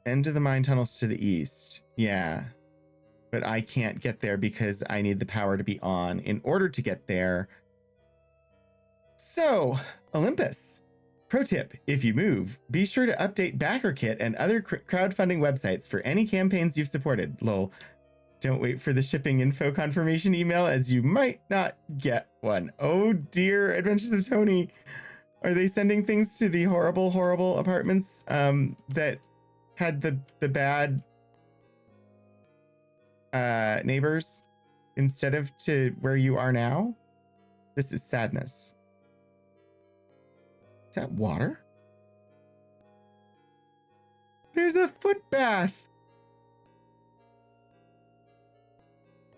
end of the mine tunnels to the east. Yeah. But I can't get there because I need the power to be on in order to get there. So, Olympus. Pro tip, if you move, be sure to update BackerKit and other crowdfunding websites for any campaigns you've supported. Lol. Don't wait for the shipping info confirmation email, as you might not get one. Oh dear, Adventures of Tony. Are they sending things to the horrible, horrible apartments that had the bad neighbors instead of to where you are now? This is sadness. Is that water? There's a foot bath.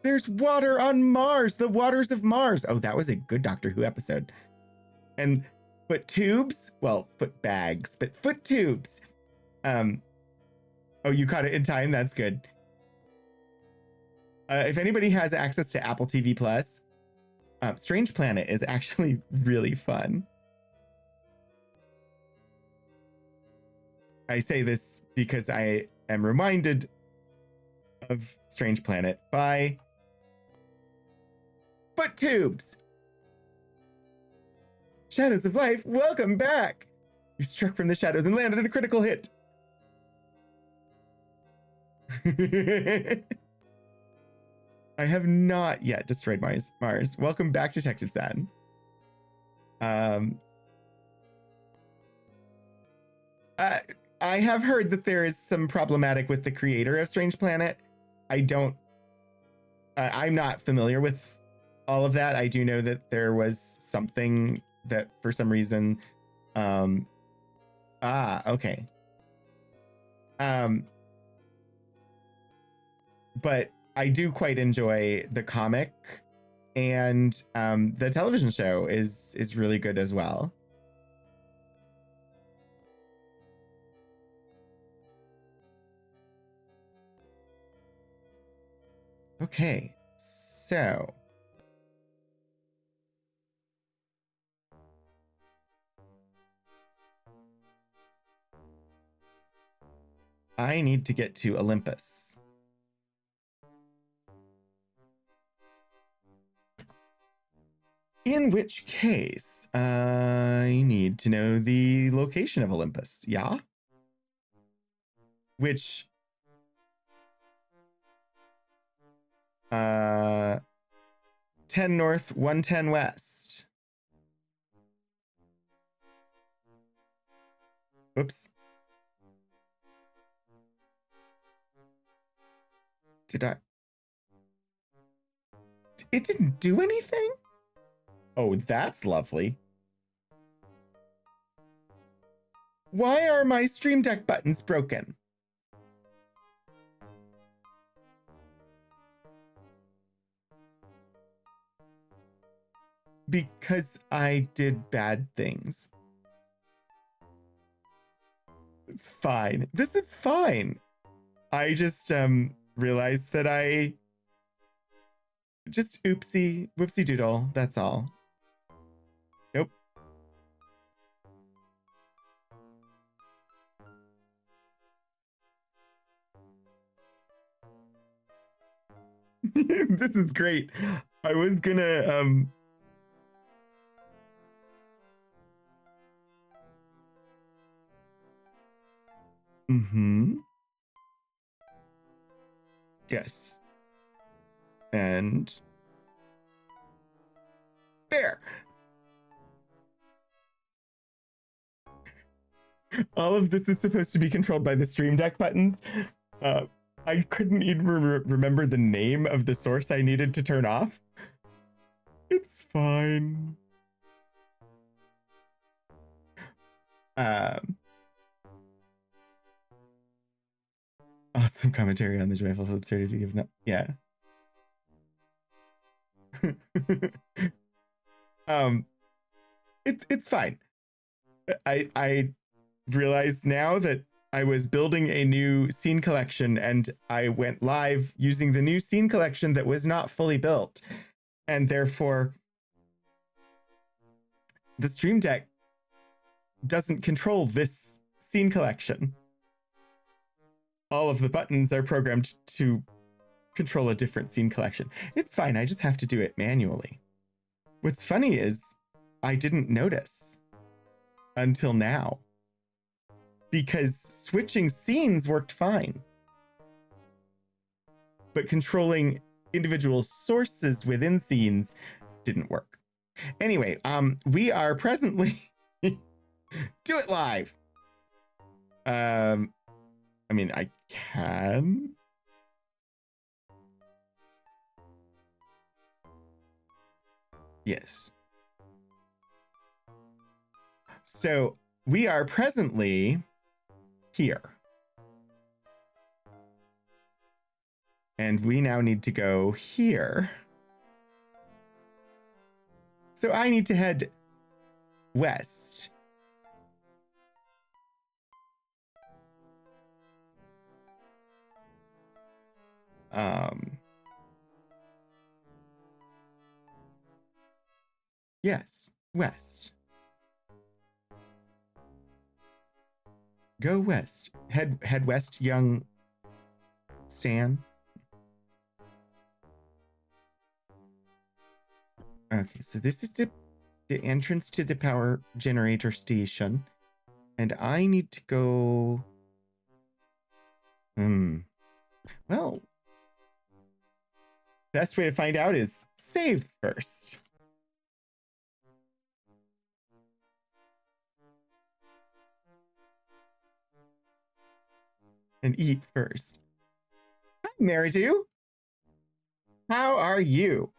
There's water on Mars, the waters of Mars. Oh, that was a good Doctor Who episode. And foot tubes, well, foot bags, but foot tubes. Oh, you caught it in time. That's good. If anybody has access to Apple TV Plus, Strange Planet is actually really fun. I say this because I am reminded of Strange Planet by foot tubes. Shadows of Life, welcome back. You struck from the shadows and landed a critical hit. I have not yet destroyed Mars. Welcome back, Detective Sad. I have heard that there is some problematic with the creator of Strange Planet. I'm not familiar with all of that. I do know that there was something that for some reason, okay. But I do quite enjoy the comic, and the television show is really good as well. Okay, so I need to get to Olympus. In which case, I need to know the location of Olympus, yeah? Which, 10 north, 110 west. Oops. Did I? It didn't do anything? Oh, that's lovely. Why are my Stream Deck buttons broken? Because I did bad things. It's fine. This is fine. I just realized that I just whoopsie doodle. That's all. Nope. This is great. I was gonna Yes. And there. All of this is supposed to be controlled by the Stream Deck buttons. I couldn't even remember the name of the source I needed to turn off. It's fine. Awesome commentary on the joyful absurdity of no. Yeah. It's fine. I realize now that I was building a new scene collection and I went live using the new scene collection that was not fully built. And therefore, the Stream Deck doesn't control this scene collection. All of the buttons are programmed to control a different scene collection. It's fine, I just have to do it manually. What's funny is I didn't notice until now, because switching scenes worked fine. But controlling individual sources within scenes didn't work. Anyway, we are presently do it live. I mean, I can. Yes. So we are presently here. And we now need to go here. So I need to head west. Yes, west. Go west. Head west, young Stan. Okay, so this is the entrance to the power generator station. And I need to go... Well, best way to find out is save first. And eat first. Hi, Meridu. How are you?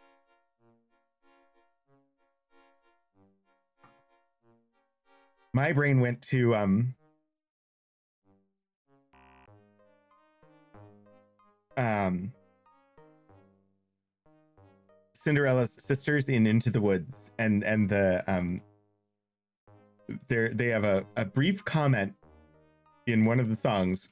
My brain went to Cinderella's sisters in Into the Woods, and the they have a brief comment in one of the songs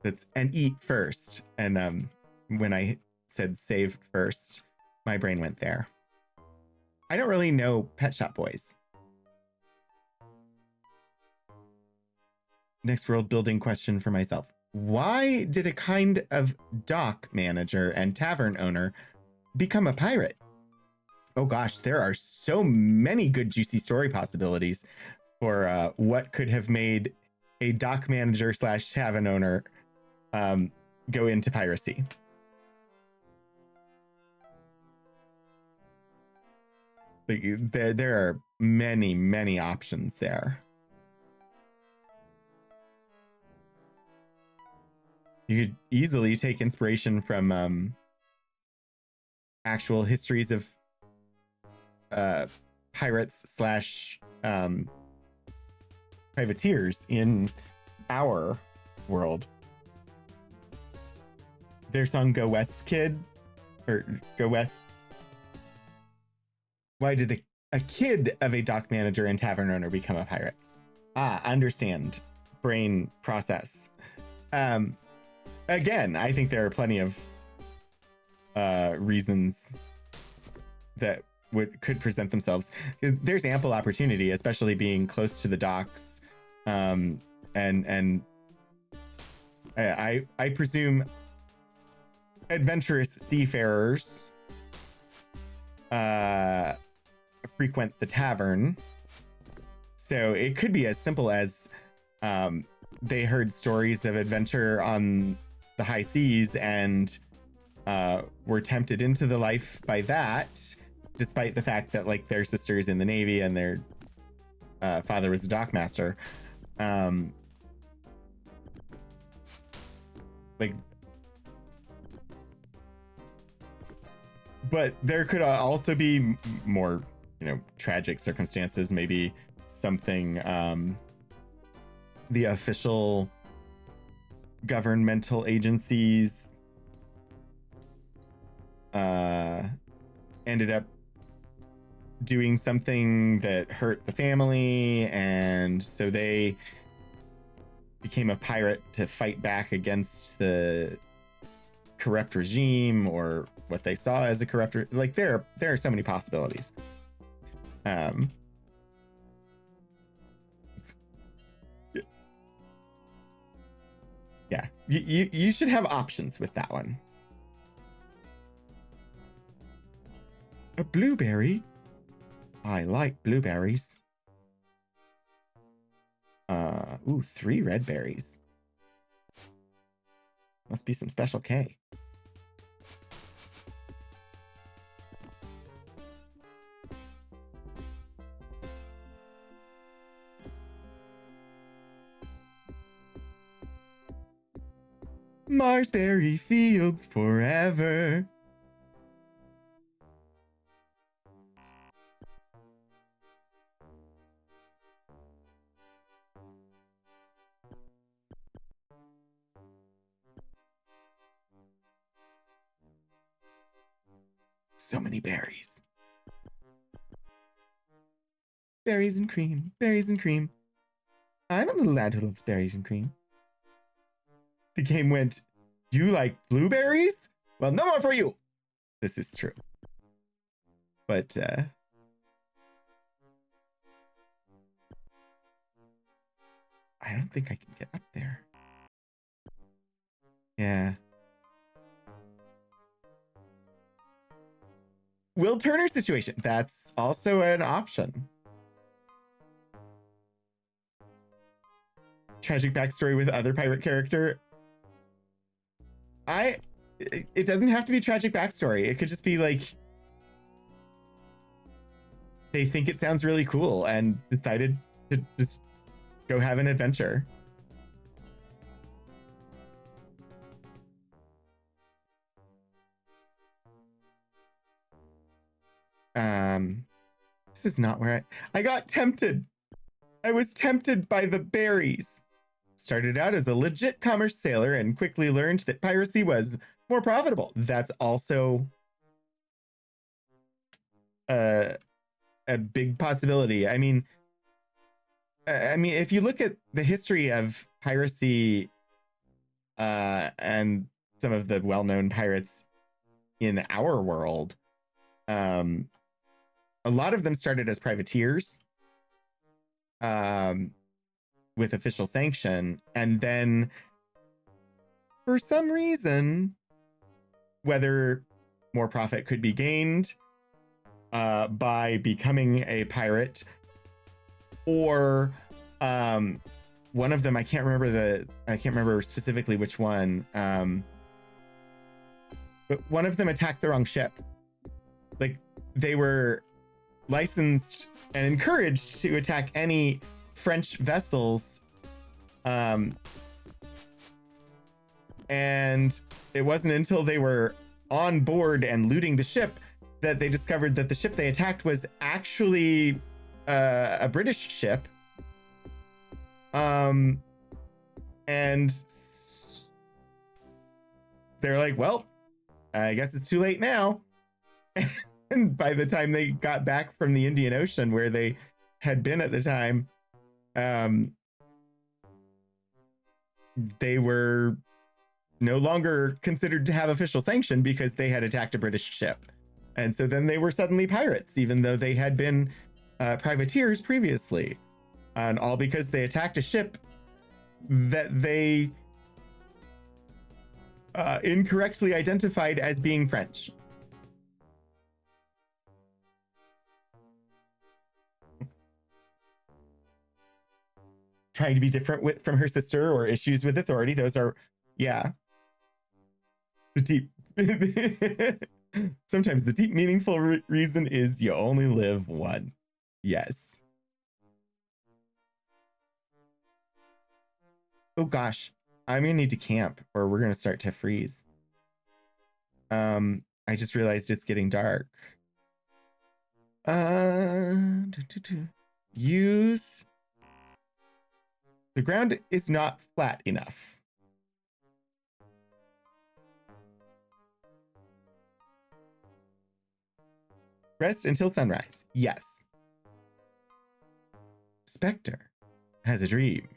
that's and eat first, and when I said save first, my brain went there. I don't really know Pet Shop Boys. Next world building question for myself. Why did a kind of dock manager and tavern owner become a pirate? Oh gosh, there are so many good juicy story possibilities for what could have made a dock manager / tavern owner go into piracy. Like, there are many options there. You could easily take inspiration from actual histories of pirates slash privateers in our world. Their song "Go West, Kid," or "Go West." Why did a kid of a dock manager and tavern owner become a pirate? Understand. Brain process. Again, I think there are plenty of reasons that could present themselves. There's ample opportunity, especially being close to the docks, and I presume adventurous seafarers frequent the tavern, so it could be as simple as they heard stories of adventure on the high seas and were tempted into the life by that, despite the fact that like their sister's in the Navy and their father was a dockmaster. But there could also be more, tragic circumstances. Maybe something the official governmental agencies ended up doing something that hurt the family, and so they became a pirate to fight back against the corrupt regime, or what they saw as a corrupt like there are so many possibilities. Yeah, you should have options with that one. A blueberry? I like blueberries. Ooh, 3 red berries. Must be some special K. Marsberry fields forever. So many berries. Berries and cream, berries and cream. I'm a little lad who loves berries and cream. The game went, you like blueberries? Well, no more for you. This is true. But, I don't think I can get up there. Yeah. Will Turner situation. That's also an option. Tragic backstory with other pirate character. It doesn't have to be tragic backstory. It could just be like they think it sounds really cool and decided to just go have an adventure. This is not where I got tempted. I was tempted by the berries. Started out as a legit commerce sailor and quickly learned that piracy was more profitable. That's also a big possibility. I mean, if you look at the history of piracy and some of the well-known pirates in our world, a lot of them started as privateers with official sanction, and then for some reason, whether more profit could be gained by becoming a pirate, or one of them, I can't remember specifically which one, but one of them attacked the wrong ship. Like, they were licensed and encouraged to attack any French vessels, and it wasn't until they were on board and looting the ship that they discovered that the ship they attacked was actually a British ship. And they're like, well, I guess it's too late now. And by the time they got back from the Indian Ocean, where they had been at the time, they were no longer considered to have official sanction because they had attacked a British ship. And so then they were suddenly pirates, even though they had been privateers previously. And all because they attacked a ship that they incorrectly identified as being French. Trying to be different from her sister, or issues with authority. Those are, yeah. The deep. Sometimes the deep, meaningful reason is you only live one. Yes. Oh gosh, I'm gonna need to camp, or we're gonna start to freeze. I just realized it's getting dark. Use. The ground is not flat enough. Rest until sunrise. Yes. Spectre has a dream.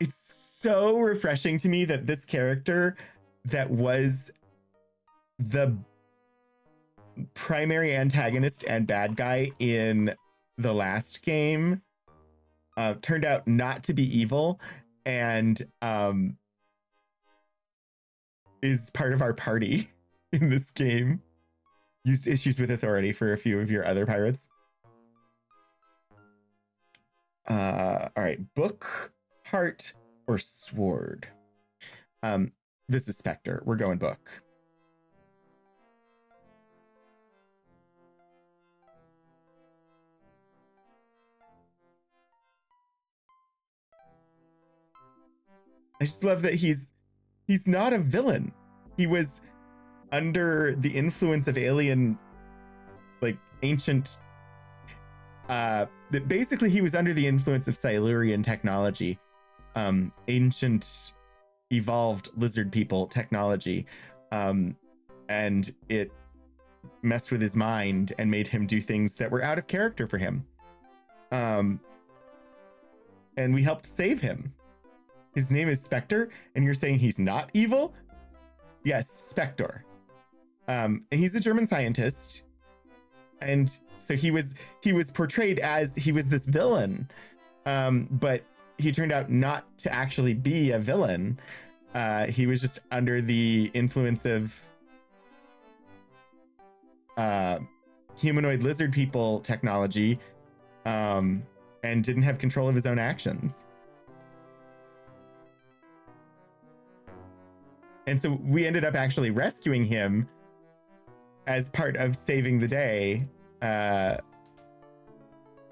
It's so refreshing to me that this character that was the primary antagonist and bad guy in the last game turned out not to be evil, and is part of our party in this game. Used issues with authority for a few of your other pirates. All right, book, heart, or sword. This is Spectre. We're going book. I just love that he's not a villain. He was under the influence of alien, like ancient. Basically, he was under the influence of Silurian technology, ancient, evolved lizard people technology, and it messed with his mind and made him do things that were out of character for him. And we helped save him. His name is Spectre, and you're saying he's not evil? Yes, Spectre. And he's a German scientist, and so he was portrayed as he was this villain, but he turned out not to actually be a villain. He was just under the influence of humanoid lizard people technology, and didn't have control of his own actions. And so we ended up actually rescuing him as part of saving the day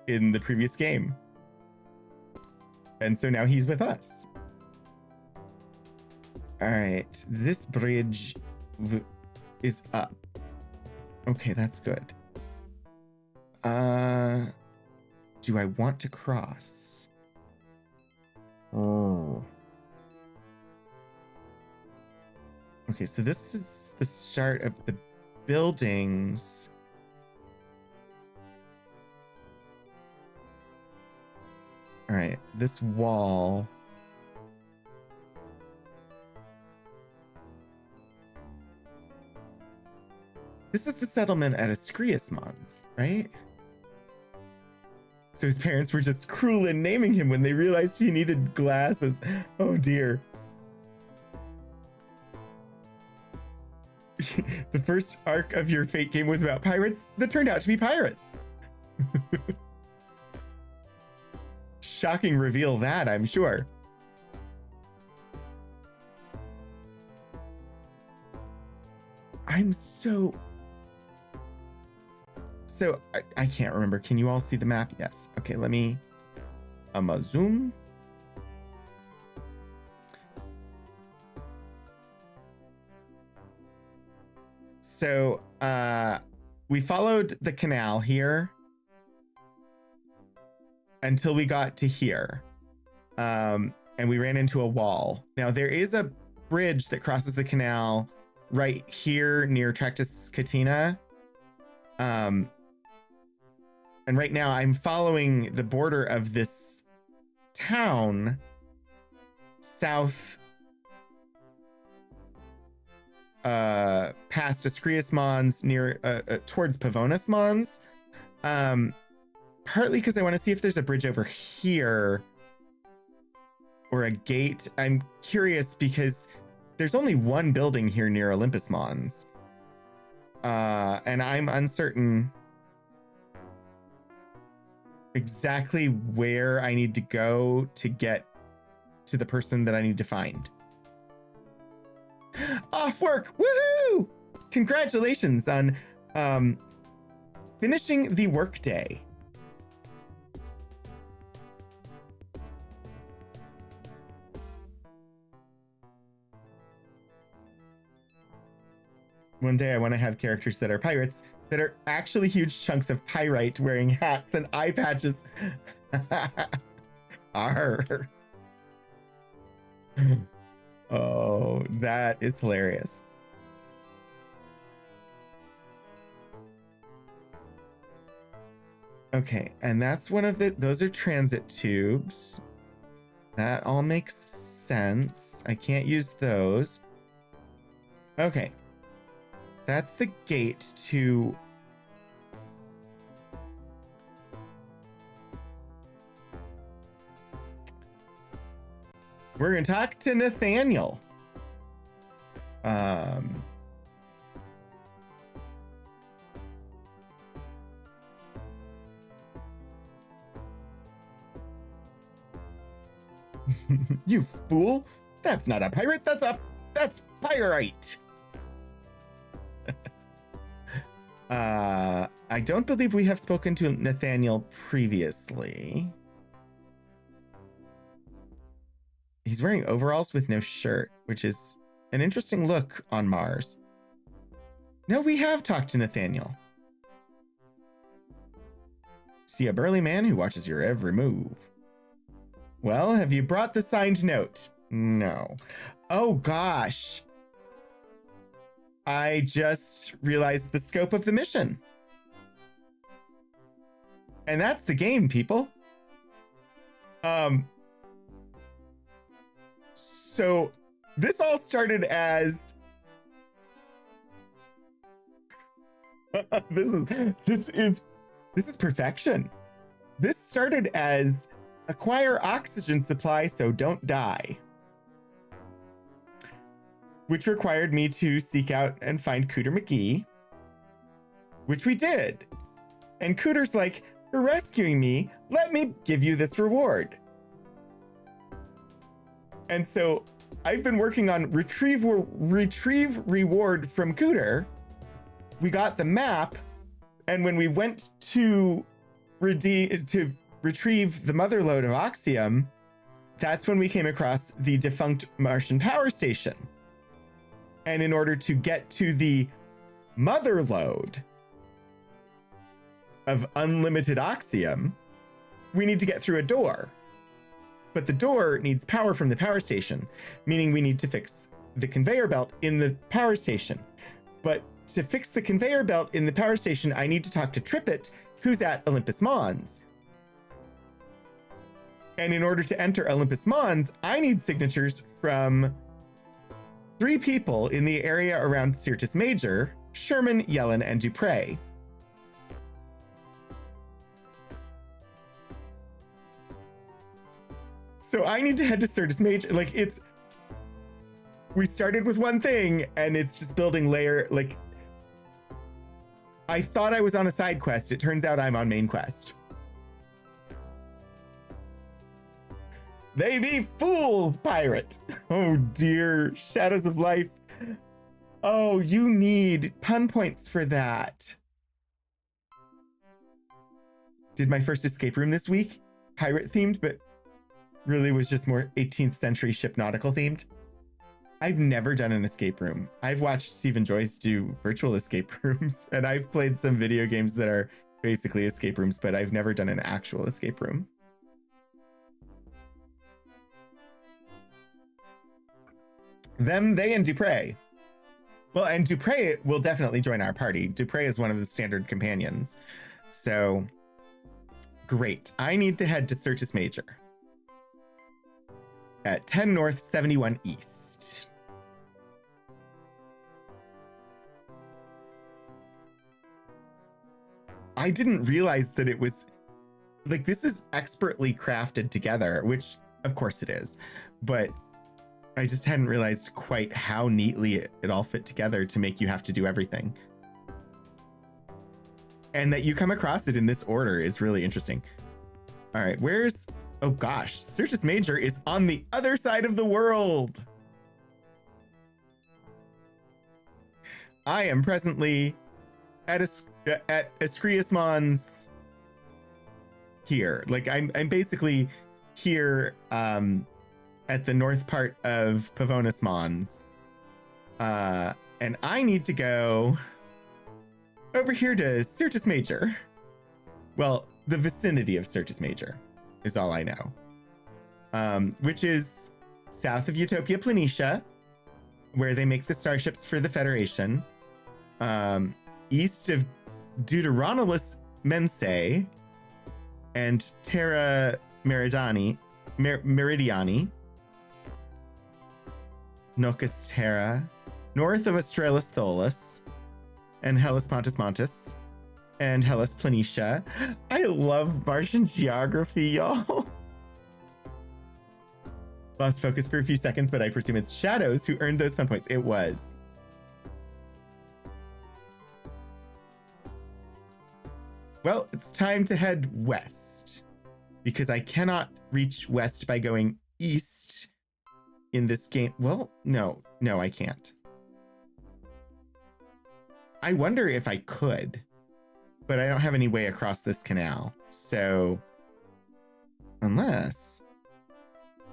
in the previous game. And so now he's with us. All right, this bridge is up. Okay, that's good. Do I want to cross? Oh. Okay, so this is the start of the buildings. All right, this wall. This is the settlement at Ascriasmons, right? So his parents were just cruel in naming him when they realized he needed glasses. Oh dear. The first arc of your Fate game was about pirates that turned out to be pirates. Shocking reveal that, I'm sure. I'm so I can't remember. Can you all see the map? Yes. Okay, let me zoom. So we followed the canal here until we got to here. And we ran into a wall. Now there is a bridge that crosses the canal right here near Tractus Catina. And right now I'm following the border of this town south past Ascrius Mons near towards Pavonis Mons. Partly because I want to see if there's a bridge over here or a gate. I'm curious because there's only one building here near Olympus Mons. And I'm uncertain exactly where I need to go to get to the person that I need to find. Off work! Woohoo! Congratulations on finishing the workday. One day I want to have characters that are pirates that are actually huge chunks of pyrite wearing hats and eye patches. Arr. Oh, that is hilarious. Okay, and that's one of those are transit tubes. That all makes sense. I can't use those. Okay. That's the gate to... We're going to talk to Nathaniel. You fool! That's not a pirate, that's pyrite! I don't believe we have spoken to Nathaniel previously. He's wearing overalls with no shirt, which is an interesting look on Mars. No, we have talked to Nathaniel. See a burly man who watches your every move. Well, have you brought the signed note? No. Oh gosh. I just realized the scope of the mission. And that's the game, people. So this all started as this is perfection. This started as acquire oxygen supply so don't die, which required me to seek out and find Cooter McGee, which we did. And Cooter's like, for rescuing me, let me give you this reward. And so I've been working on retrieve reward from Cooter. We got the map, and when we went to retrieve the mother lode of Oxium, that's when we came across the defunct Martian power station. And in order to get to the mother lode of unlimited Oxium, we need to get through a door. But the door needs power from the power station, meaning we need to fix the conveyor belt in the power station. But to fix the conveyor belt in the power station, I need to talk to Trippet, who's at Olympus Mons. And in order to enter Olympus Mons, I need signatures from 3 people in the area around Syrtis Major: Sherman, Yellen, and Dupre. So I need to head to Syrtis Major. Like, we started with one thing and it's just building layer. Like, I thought I was on a side quest. It turns out I'm on main quest. They be fools, pirate. Oh dear, Shadows of Life. Oh, you need pun points for that. Did my first escape room this week. Pirate themed, but really was just more 18th century ship nautical themed. I've never done an escape room. I've watched Stephen Joyce do virtual escape rooms, and I've played some video games that are basically escape rooms, but I've never done an actual escape room. Them, they, and Dupre. Well, and Dupre will definitely join our party. Dupre is one of the standard companions. So, great. I need to head to Certus Major at 10 North, 71 East. I didn't realize that it was, like, this is expertly crafted together, which, of course it is. But I just hadn't realized quite how neatly it all fit together to make you have to do everything. And that you come across it in this order is really interesting. All right, where's... Oh gosh, Certus Major is on the other side of the world. I am presently at Escriusmon's here. Like I'm basically here at the north part of Pavonis Mons. And I need to go over here to Certus Major. Well, the vicinity of Certus Major is all I know. Which is south of Utopia Planitia, where they make the starships for the Federation. East of Deuteronolus Mensae and Terra Meridiani, Nocus Terra, north of Australis Tholus, and Hellas Pontus Montus, and Hellas Planitia. I love Martian geography, y'all. Lost focus for a few seconds, but I presume it's Shadows who earned those fun points. It was. Well, it's time to head west, because I cannot reach west by going east in this game. Well, no, I can't. I wonder if I could, but I don't have any way across this canal. So, unless,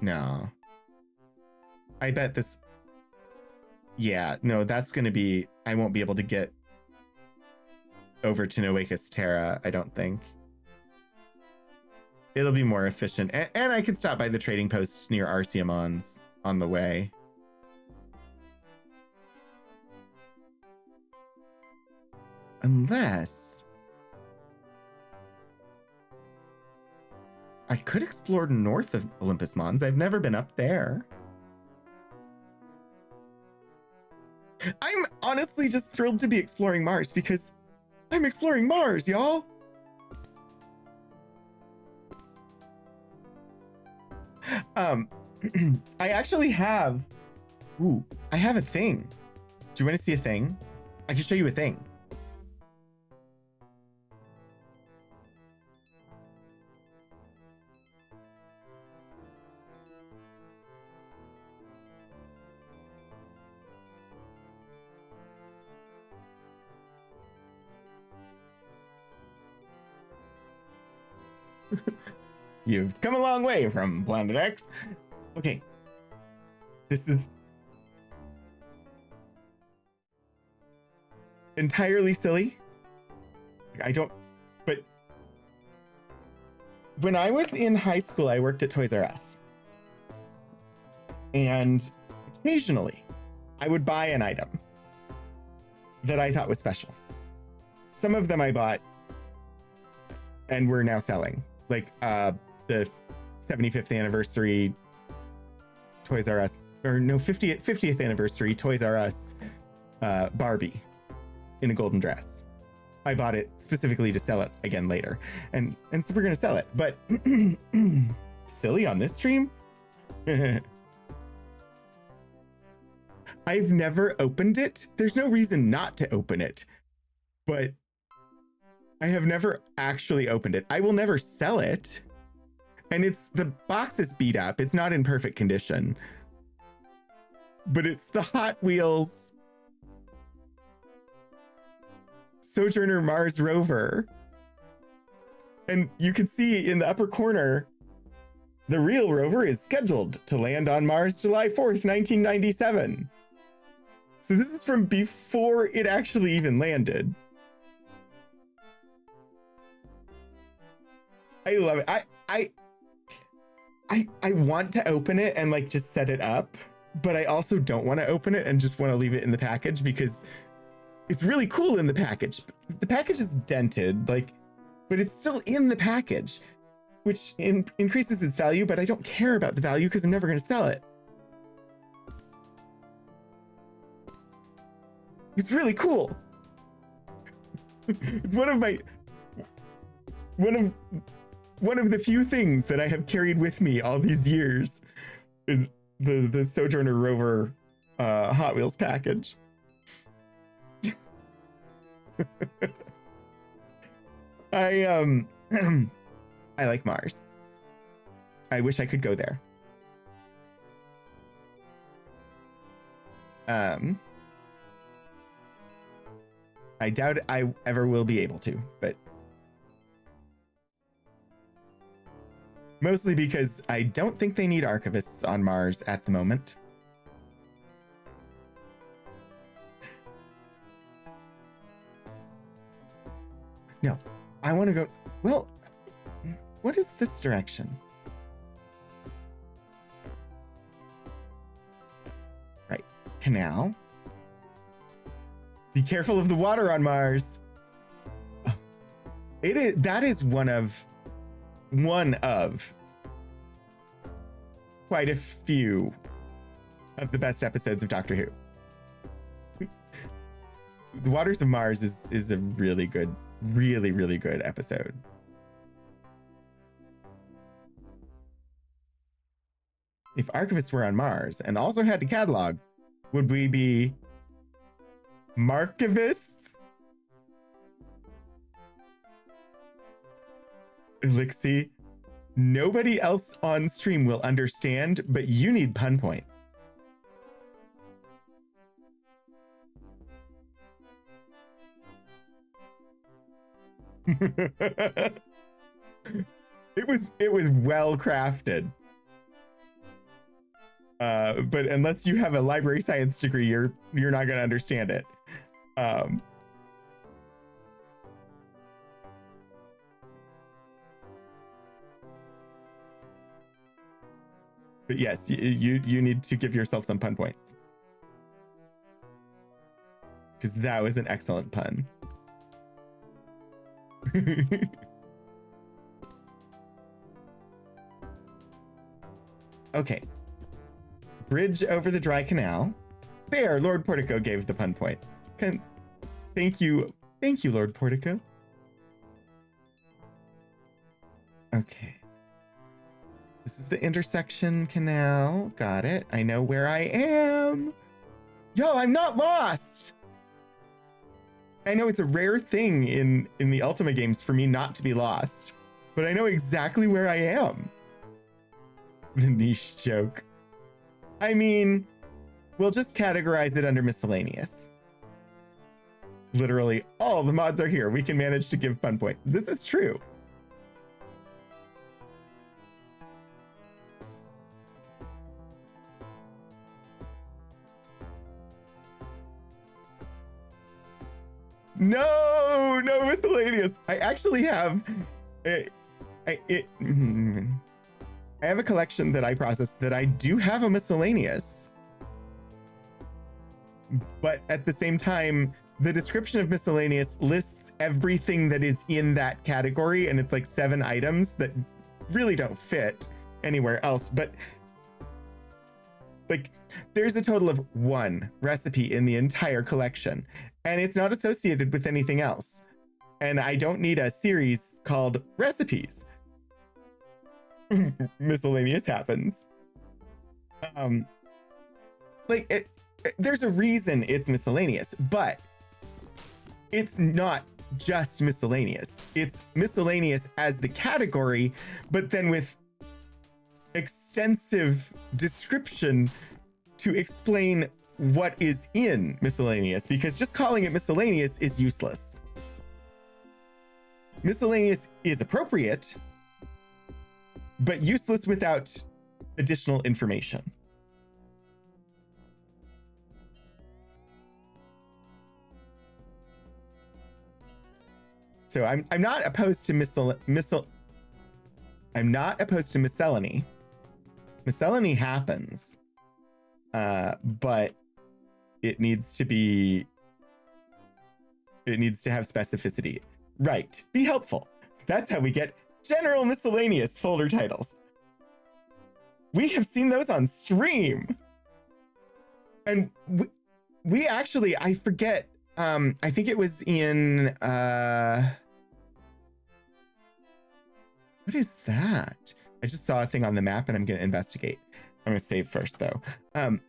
no. I bet this, yeah, no, that's going to be, I won't be able to get over to Noacus Terra, I don't think. It'll be more efficient. And I can stop by the trading post near Arceamons on the way. Unless... I could explore north of Olympus Mons. I've never been up there. I'm honestly just thrilled to be exploring Mars because I'm exploring Mars, y'all. I actually have, I have a thing. Do you want to see a thing? I can show you a thing. You've come a long way from Planet X. Okay. This is entirely silly. I don't, but when I was in high school, I worked at Toys R Us. And occasionally, I would buy an item that I thought was special. Some of them I bought and we're now selling. Like the 75th anniversary Toys R Us, or no, 50th anniversary Toys R Us Barbie in a golden dress. I bought it specifically to sell it again later. And so we're gonna sell it. But silly on this stream? I've never opened it. There's no reason not to open it. But I have never actually opened it. I will never sell it. And the box is beat up. It's not in perfect condition. But it's the Hot Wheels Sojourner Mars rover. And you can see in the upper corner, The real rover is scheduled to land on Mars July 4th, 1997. So this is from before it actually even landed. I love it. I want to open it and like just set it up, but I also don't want to open it and just want to leave it in the package because it's really cool in the package. The package is dented, like, but it's still in the package, which increases its value, but I don't care about the value because I'm never going to sell it. It's really cool. It's one of the few things that I have carried with me all these years is the Sojourner Rover Hot Wheels package. I like Mars. I wish I could go there. I doubt I ever will be able to, but mostly because I don't think they need archivists on Mars at the moment. No, I want to go. Well, what is this direction? Right, canal. Be careful of the water on Mars. Oh, that is one of quite a few of the best episodes of Doctor Who. The Waters of Mars is a really good, really good episode. If archivists were on Mars and also had to catalog, would we be Markivists? Elixir, nobody else on stream will understand, but you need pun point. It was well crafted. But unless you have a library science degree, you're not gonna understand it. But yes, you need to give yourself some pun points. Because that was an excellent pun. Okay. Bridge over the dry canal. There, Lord Portico gave the pun point. Thank you, Lord Portico. Okay. This is the intersection canal. Got it. I know where I am. Yo, I'm not lost. I know it's a rare thing in the Ultima games for me not to be lost, but I know exactly where I am. The niche joke. I mean, we'll just categorize it under miscellaneous. Literally, all the mods are here. We can manage to give fun points. This is true. No miscellaneous. I actually have I have a collection that I processed that I do have a miscellaneous. But at the same time, the description of miscellaneous lists everything that is in that category, and it's like 7 items that really don't fit anywhere else. But like, there's a total of 1 recipe in the entire collection, and it's not associated with anything else. And I don't need a series called recipes. Miscellaneous happens. There's a reason it's miscellaneous, but it's not just miscellaneous. It's miscellaneous as the category, but then with extensive description to explain what is in miscellaneous, because just calling it miscellaneous is useless. Miscellaneous is appropriate, but useless without additional information. So I'm not opposed to I'm not opposed to miscellany. Miscellany happens, but it needs to have specificity. Right. Be helpful. That's how we get general miscellaneous folder titles. We have seen those on stream. And we actually, I forget, I think it was in, what is that? I just saw a thing on the map and I'm going to investigate. I'm going to save first though. I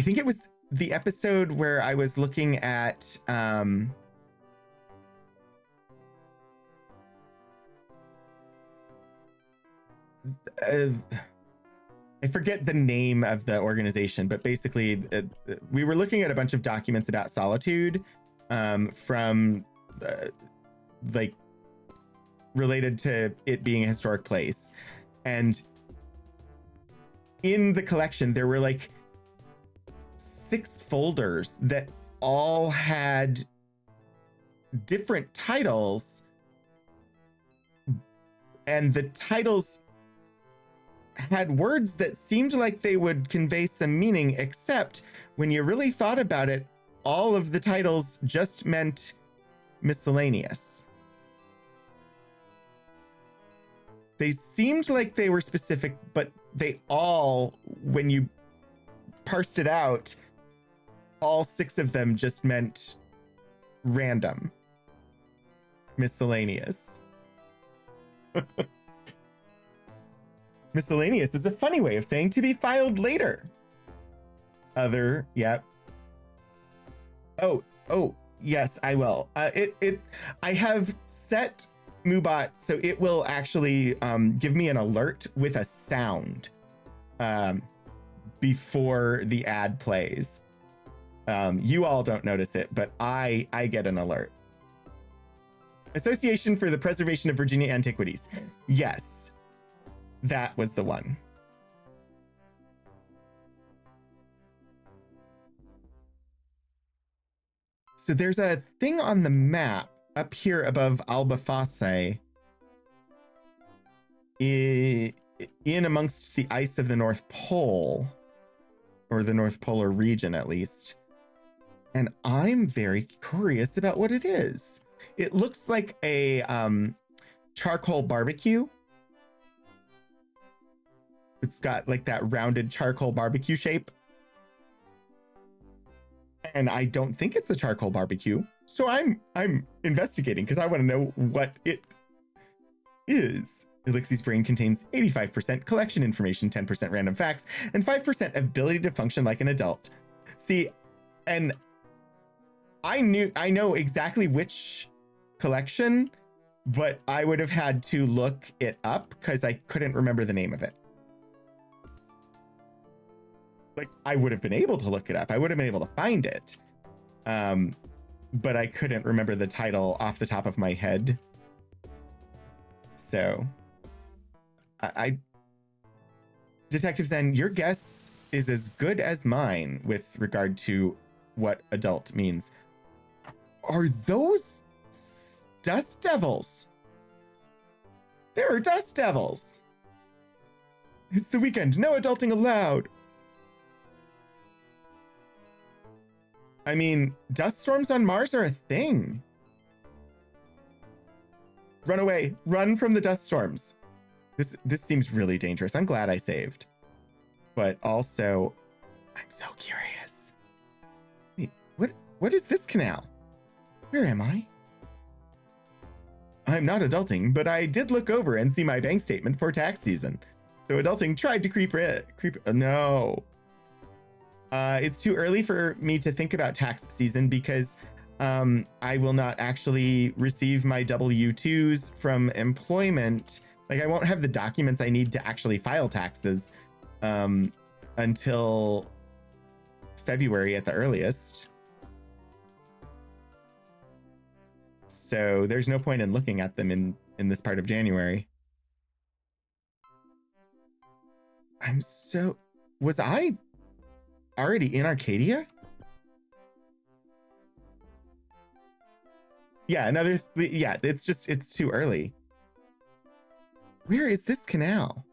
think it was the episode where I was looking at, I forget the name of the organization, but basically we were looking at a bunch of documents about solitude from like related to it being a historic place. And in the collection, there were like 6 folders that all had different titles, and the titles had words that seemed like they would convey some meaning, except when you really thought about it, all of the titles just meant miscellaneous. They seemed like they were specific, but they all, when you parsed it out, all 6 of them just meant random. Miscellaneous. Miscellaneous is a funny way of saying to be filed later. Other, yep. Oh, yes, I will. I have set Moobot so it will actually give me an alert with a sound before the ad plays. You all don't notice it, but I get an alert. Association for the Preservation of Virginia Antiquities. Yes, that was the one. So there's a thing on the map up here above Albafosse in amongst the ice of the North Pole, or the North Polar region at least. And I'm very curious about what it is. It looks like a charcoal barbecue. It's got like that rounded charcoal barbecue shape. And I don't think it's a charcoal barbecue. So I'm investigating because I want to know what it is. Elixir's brain contains 85% collection information, 10% random facts, and 5% ability to function like an adult. See, and I know exactly which collection, but I would have had to look it up because I couldn't remember the name of it. Like, I would have been able to look it up. I would have been able to find it. But I couldn't remember the title off the top of my head. So, Detective Zen, your guess is as good as mine with regard to what adult means. Are those dust devils? There are dust devils. It's the weekend. No adulting allowed. I mean, dust storms on Mars are a thing. Run away. Run from the dust storms. This seems really dangerous. I'm glad I saved. But also, I'm so curious. Wait, what is this canal? Where am I? I'm not adulting, but I did look over and see my bank statement for tax season. So adulting tried to creep. No. It's too early for me to think about tax season because I will not actually receive my W-2s from employment. Like, I won't have the documents I need to actually file taxes until February at the earliest. So there's no point in looking at them in this part of January. Was I already in Arcadia? Yeah, yeah, it's too early. Where is this canal?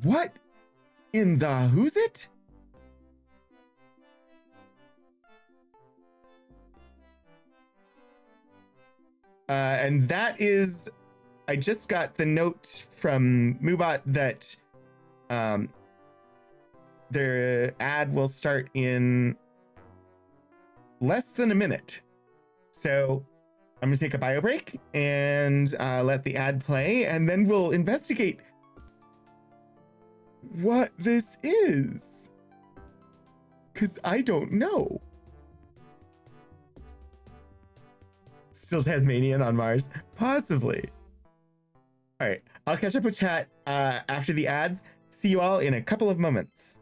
What in the who's it? And that is, I just got the note from Moobot that their ad will start in less than a minute. So I'm gonna take a bio break and let the ad play, and then we'll investigate what this is. Because I don't know. Still Tasmanian on Mars? Possibly. All right, I'll catch up with chat after the ads. See you all in a couple of moments.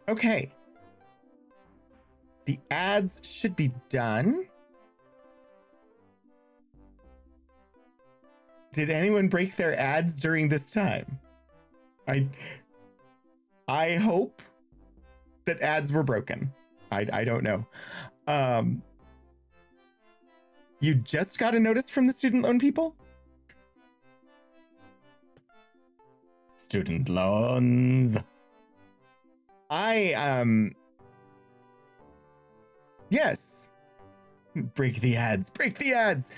Okay. The ads should be done. Did anyone break their ads during this time? I hope that ads were broken. I don't know. You just got a notice from the student loan people? Student loans. Yes. Break the ads. Break the ads.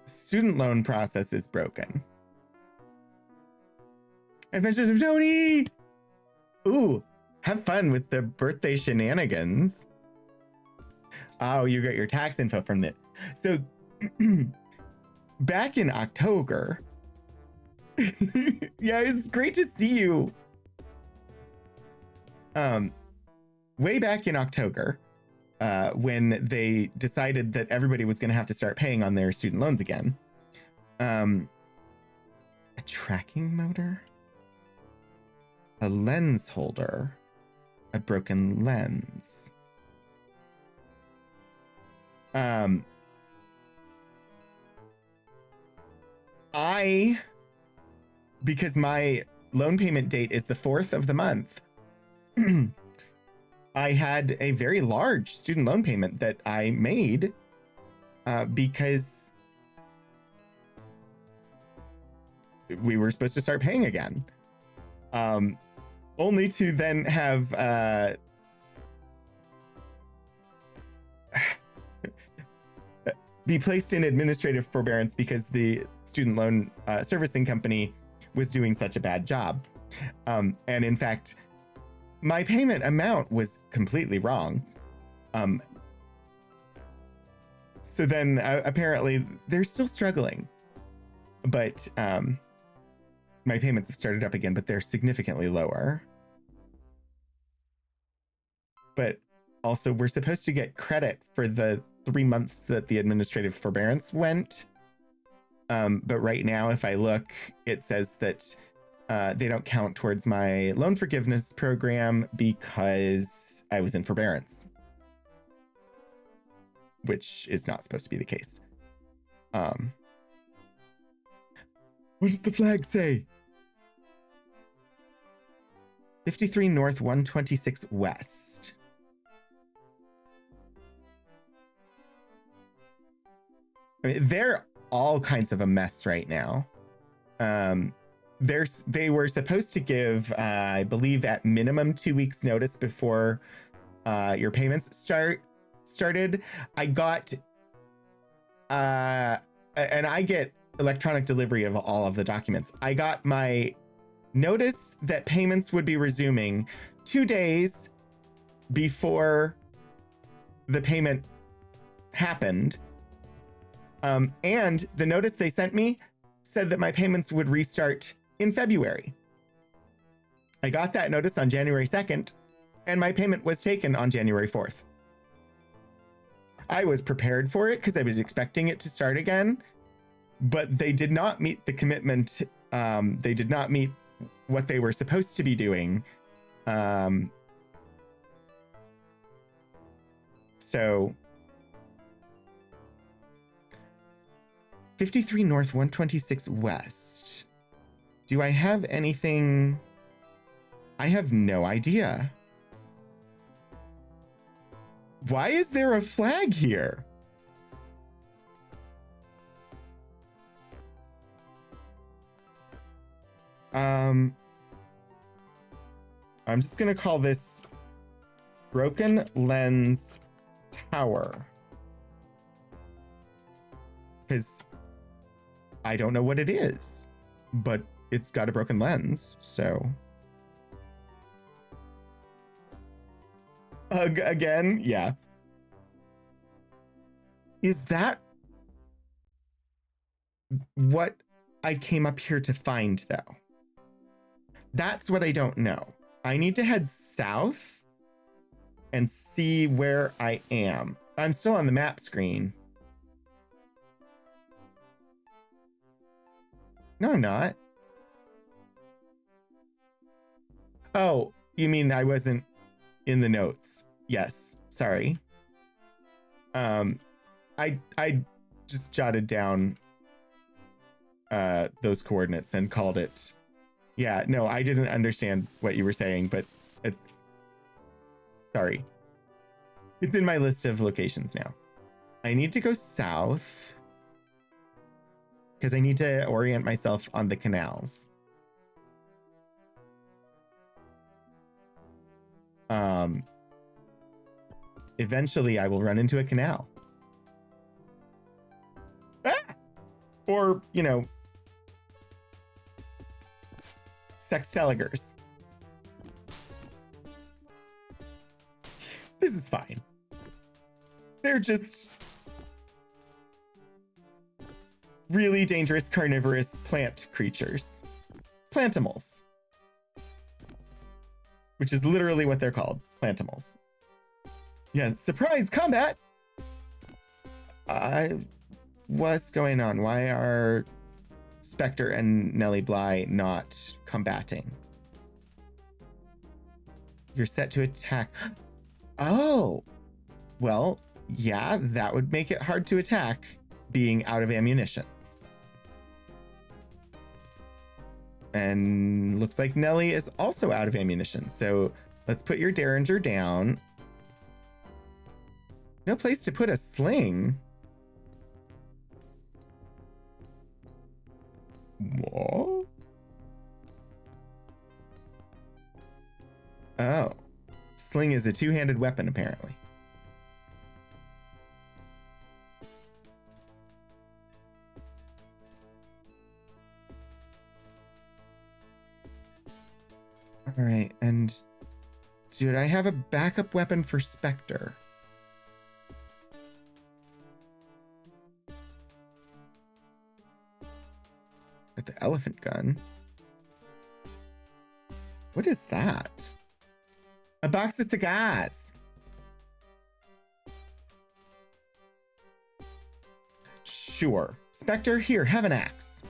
Student loan process is broken. Adventures of Tony. Ooh, have fun with the birthday shenanigans. Oh, you got your tax info from it. So back in October, yeah, it's great to see you. Way back in October, when they decided that everybody was going to have to start paying on their student loans again. A tracking motor, a lens holder, a broken lens. Because my loan payment date is the 4th of the month, I had a very large student loan payment that I made because we were supposed to start paying again. Only to then have be placed in administrative forbearance because the student loan servicing company was doing such a bad job. And in fact, my payment amount was completely wrong. So then apparently they're still struggling, but my payments have started up again, but they're significantly lower. But also we're supposed to get credit for the 3 months that the administrative forbearance went. But right now, if I look, it says that they don't count towards my loan forgiveness program because I was in forbearance, which is not supposed to be the case. What does the flag say? 53 North, 126 West. I mean, they're all kinds of a mess right now. They were supposed to give, I believe, at minimum 2 weeks notice before your payments started. I got, and I get electronic delivery of all of the documents. I got my notice that payments would be resuming 2 days before the payment happened. And the notice they sent me said that my payments would restart in February. I got that notice on January 2nd, and my payment was taken on January 4th. I was prepared for it because I was expecting it to start again, but they did not meet the commitment. They did not meet what they were supposed to be doing. So 53 North, 126 West. Do I have anything? I have no idea. Why is there a flag here? I'm just gonna call this Broken Lens Tower, because I don't know what it is, but it's got a broken lens, so. Again, yeah. Is that what I came up here to find, though? That's what I don't know. I need to head south and see where I am. I'm still on the map screen. No, I'm not. Oh, you mean I wasn't in the notes? Yes, sorry. I just jotted down those coordinates and called it Yeah, no, I didn't understand what you were saying, but it's... Sorry. It's in my list of locations now. I need to go south because I need to orient myself on the canals. Eventually I will run into a canal. Ah! Or, you know, sexteligers. This is fine. They're just really dangerous carnivorous plant creatures. Plantimals. Which is literally what they're called. Plantimals. Yeah, surprise combat! What's going on? Why are Spectre and Nellie Bly not combating? You're set to attack. Oh! Well, yeah, that would make it hard to attack being out of ammunition. And looks like Nellie is also out of ammunition. So let's put your Derringer down. No place to put a sling. What? Oh. Sling is a two-handed weapon, apparently. All right, and dude, I have a backup weapon for Spectre. With the elephant gun. What is that? A box of cigars. Sure. Spectre, here, have an axe.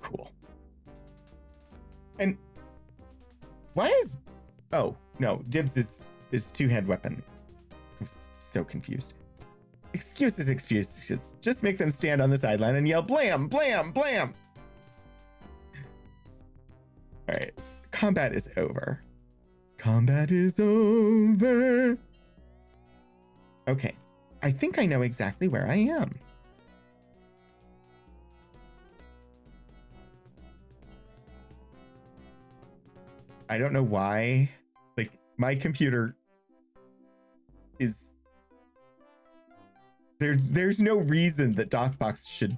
Cool. And why is... Oh, no. Dibs is two-hand weapon. I'm so confused. Excuses. Just make them stand on the sideline and yell, blam, blam, blam. All right. Combat is over. Combat is over. Okay. I think I know exactly where I am. I don't know why. Like, my computer is... There's no reason that DOSBox should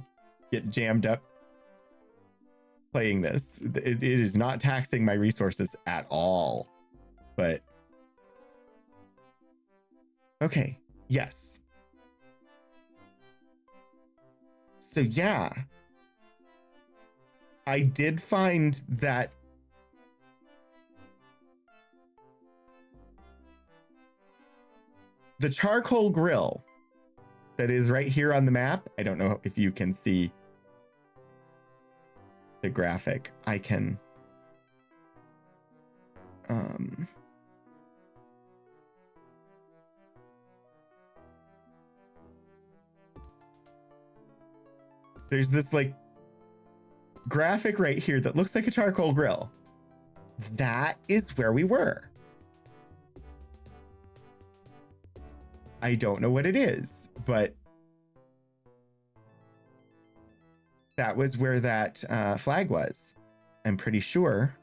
get jammed up playing this. It is not taxing my resources at all. But... Okay. Yes. So, yeah. I did find that the charcoal grill that is right here on the map. I don't know if you can see the graphic. I can there's this like graphic right here that looks like a charcoal grill. That is where we were. I don't know what it is, but that was where that flag was. I'm pretty sure.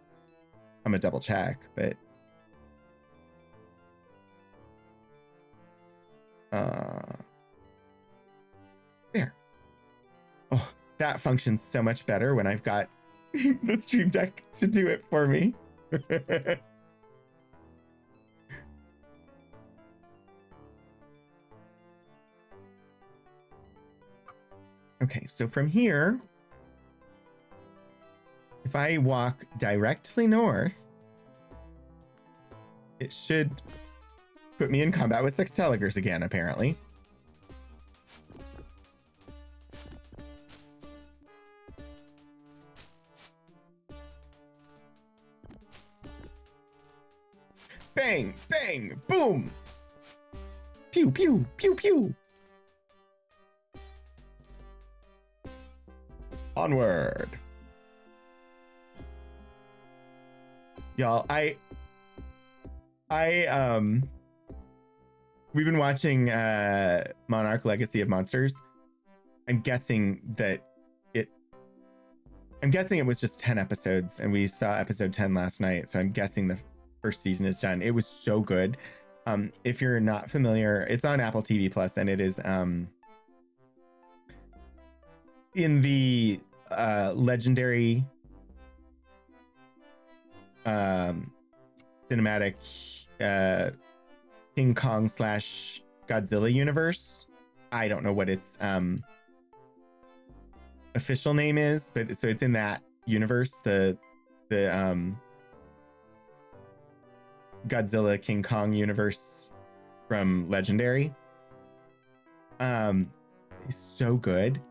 I'm gonna double check, but there. Oh, that functions so much better when I've got the Stream Deck to do it for me. Okay, so from here, if I walk directly north, it should put me in combat with Sexteligers again, apparently. Bam! bang, bang, boom. Pew, pew, pew, pew. Onward. Y'all, we've been watching Monarch Legacy of Monsters. I'm guessing it was just 10 episodes, and we saw episode 10 last night, so I'm guessing the first season is done. It was so good. If you're not familiar, it's on Apple TV Plus, and it is in the legendary cinematic King Kong / Godzilla universe. I don't know what its official name is, but so it's in that universe, the Godzilla King Kong universe from Legendary. It's so good.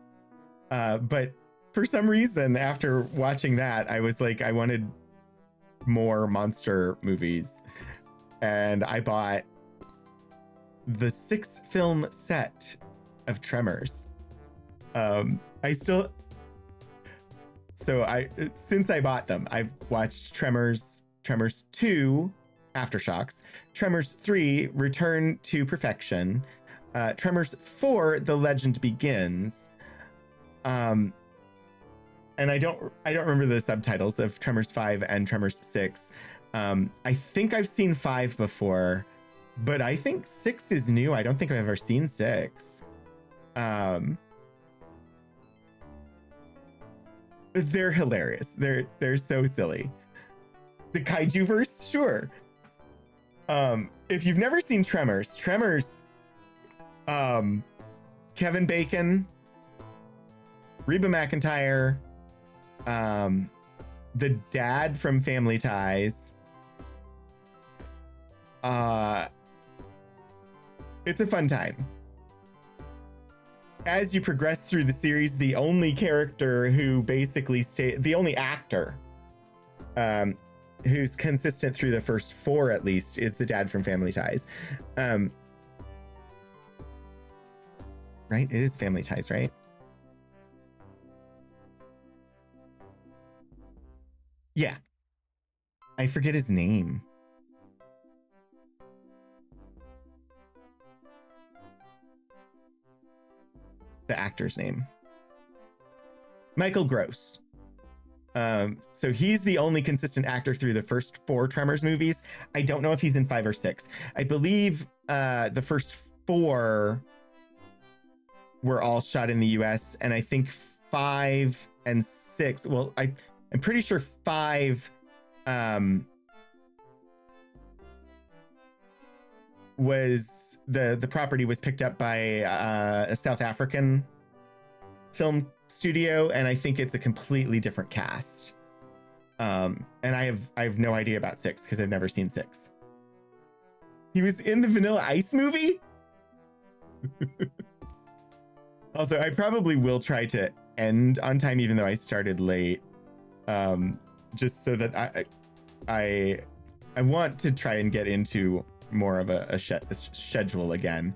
But for some reason, after watching that, I was like, I wanted more monster movies, and I bought the 6-film set of Tremors. Since I bought them, I've watched Tremors 2, Aftershocks, Tremors 3, Return to Perfection, Tremors 4, The Legend Begins, and I don't remember the subtitles of Tremors 5 and Tremors 6. I think I've seen 5 before, but I think 6 is new. I don't think I've ever seen 6. They're hilarious. They're so silly. The kaiju verse, sure. If you've never seen Tremors, Kevin Bacon, Reba McEntire, the dad from Family Ties. It's a fun time. As you progress through the series, the only character who basically the only actor who's consistent through the first 4 at least is the dad from Family Ties. Right? It is Family Ties, right? Yeah. I forget his name. The actor's name. Michael Gross. So he's the only consistent actor through the first 4 Tremors movies. I don't know if he's in 5 or 6. I believe the first 4 were all shot in the US, and I think 5 and 6, well, I'm pretty sure 5 was the property was picked up by a South African film studio, and I think it's a completely different cast. And I have no idea about 6 because I've never seen 6. He was in the Vanilla Ice movie. Also, I probably will try to end on time, even though I started late, just so that I want to try and get into more of a schedule again.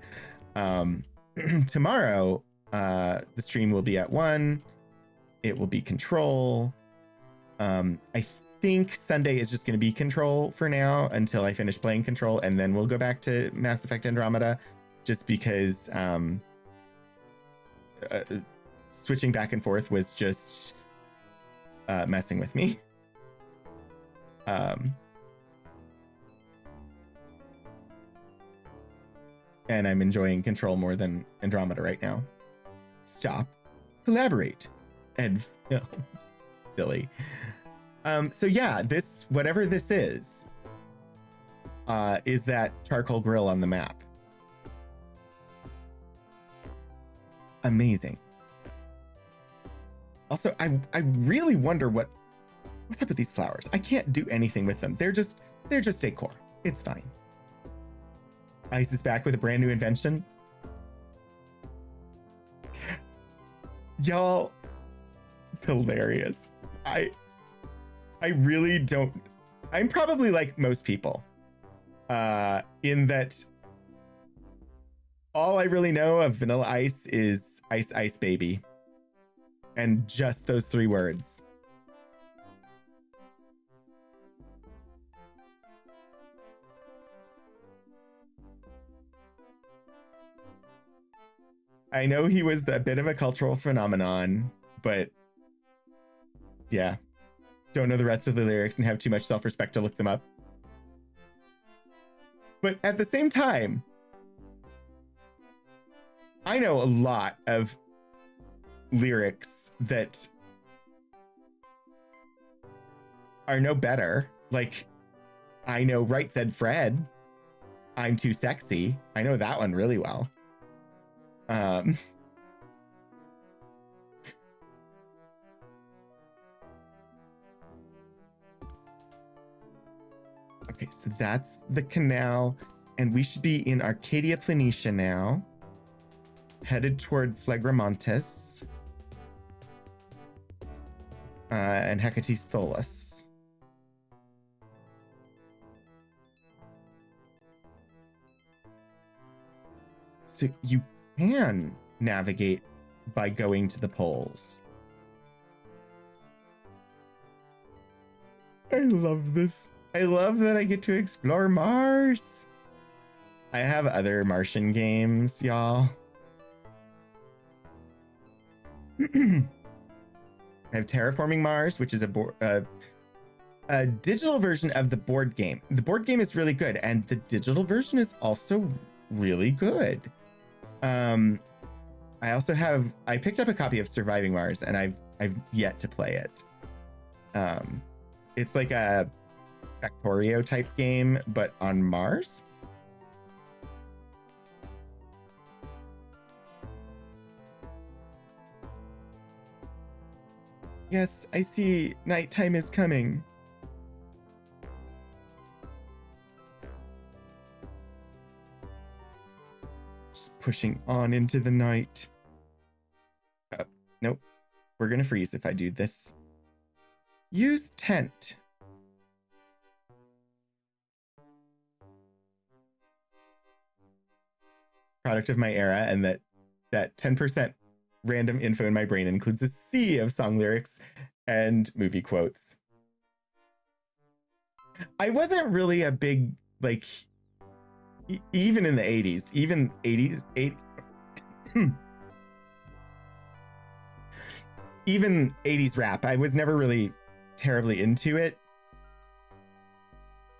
Tomorrow, the stream will be at 1. It will be Control. I think Sunday is just going to be Control for now until I finish playing Control, and then we'll go back to Mass Effect Andromeda, just because switching back and forth was just messing with me. And I'm enjoying Control more than Andromeda right now. Stop. Collaborate. And silly. So yeah, this, whatever this is that charcoal grill on the map. Amazing. Also, I really wonder what's up with these flowers. I can't do anything with them. They're just decor. It's fine. Ice is back with a brand new invention. Y'all, it's hilarious. I really don't. I'm probably like most people. In that all I really know of Vanilla Ice is Ice Ice Baby. And just those 3 words. I know he was a bit of a cultural phenomenon, but yeah, don't know the rest of the lyrics and have too much self-respect to look them up. But at the same time, I know a lot of lyrics that are no better. Like, I know Right Said Fred, I'm Too Sexy. I know that one really well. Okay, so that's the canal, and we should be in Arcadia Planitia now, headed toward Phlegramontes and Hecate's Tholus. So you can navigate by going to the poles. I love this. I love that I get to explore Mars. I have other Martian games, y'all. I have Terraforming Mars, which is a digital version of the board game. The board game is really good, and the digital version is also really good. I picked up a copy of Surviving Mars, and I've yet to play it. It's like a Factorio type game, but on Mars. Yes, I see nighttime is coming. Just pushing on into the night. Nope. We're gonna freeze if I do this. Use tent. Product of my era, and that 10% random info in my brain includes a sea of song lyrics and movie quotes. I wasn't really a big, like, even in the 80s, even 80s, even 80s rap, I was never really terribly into it.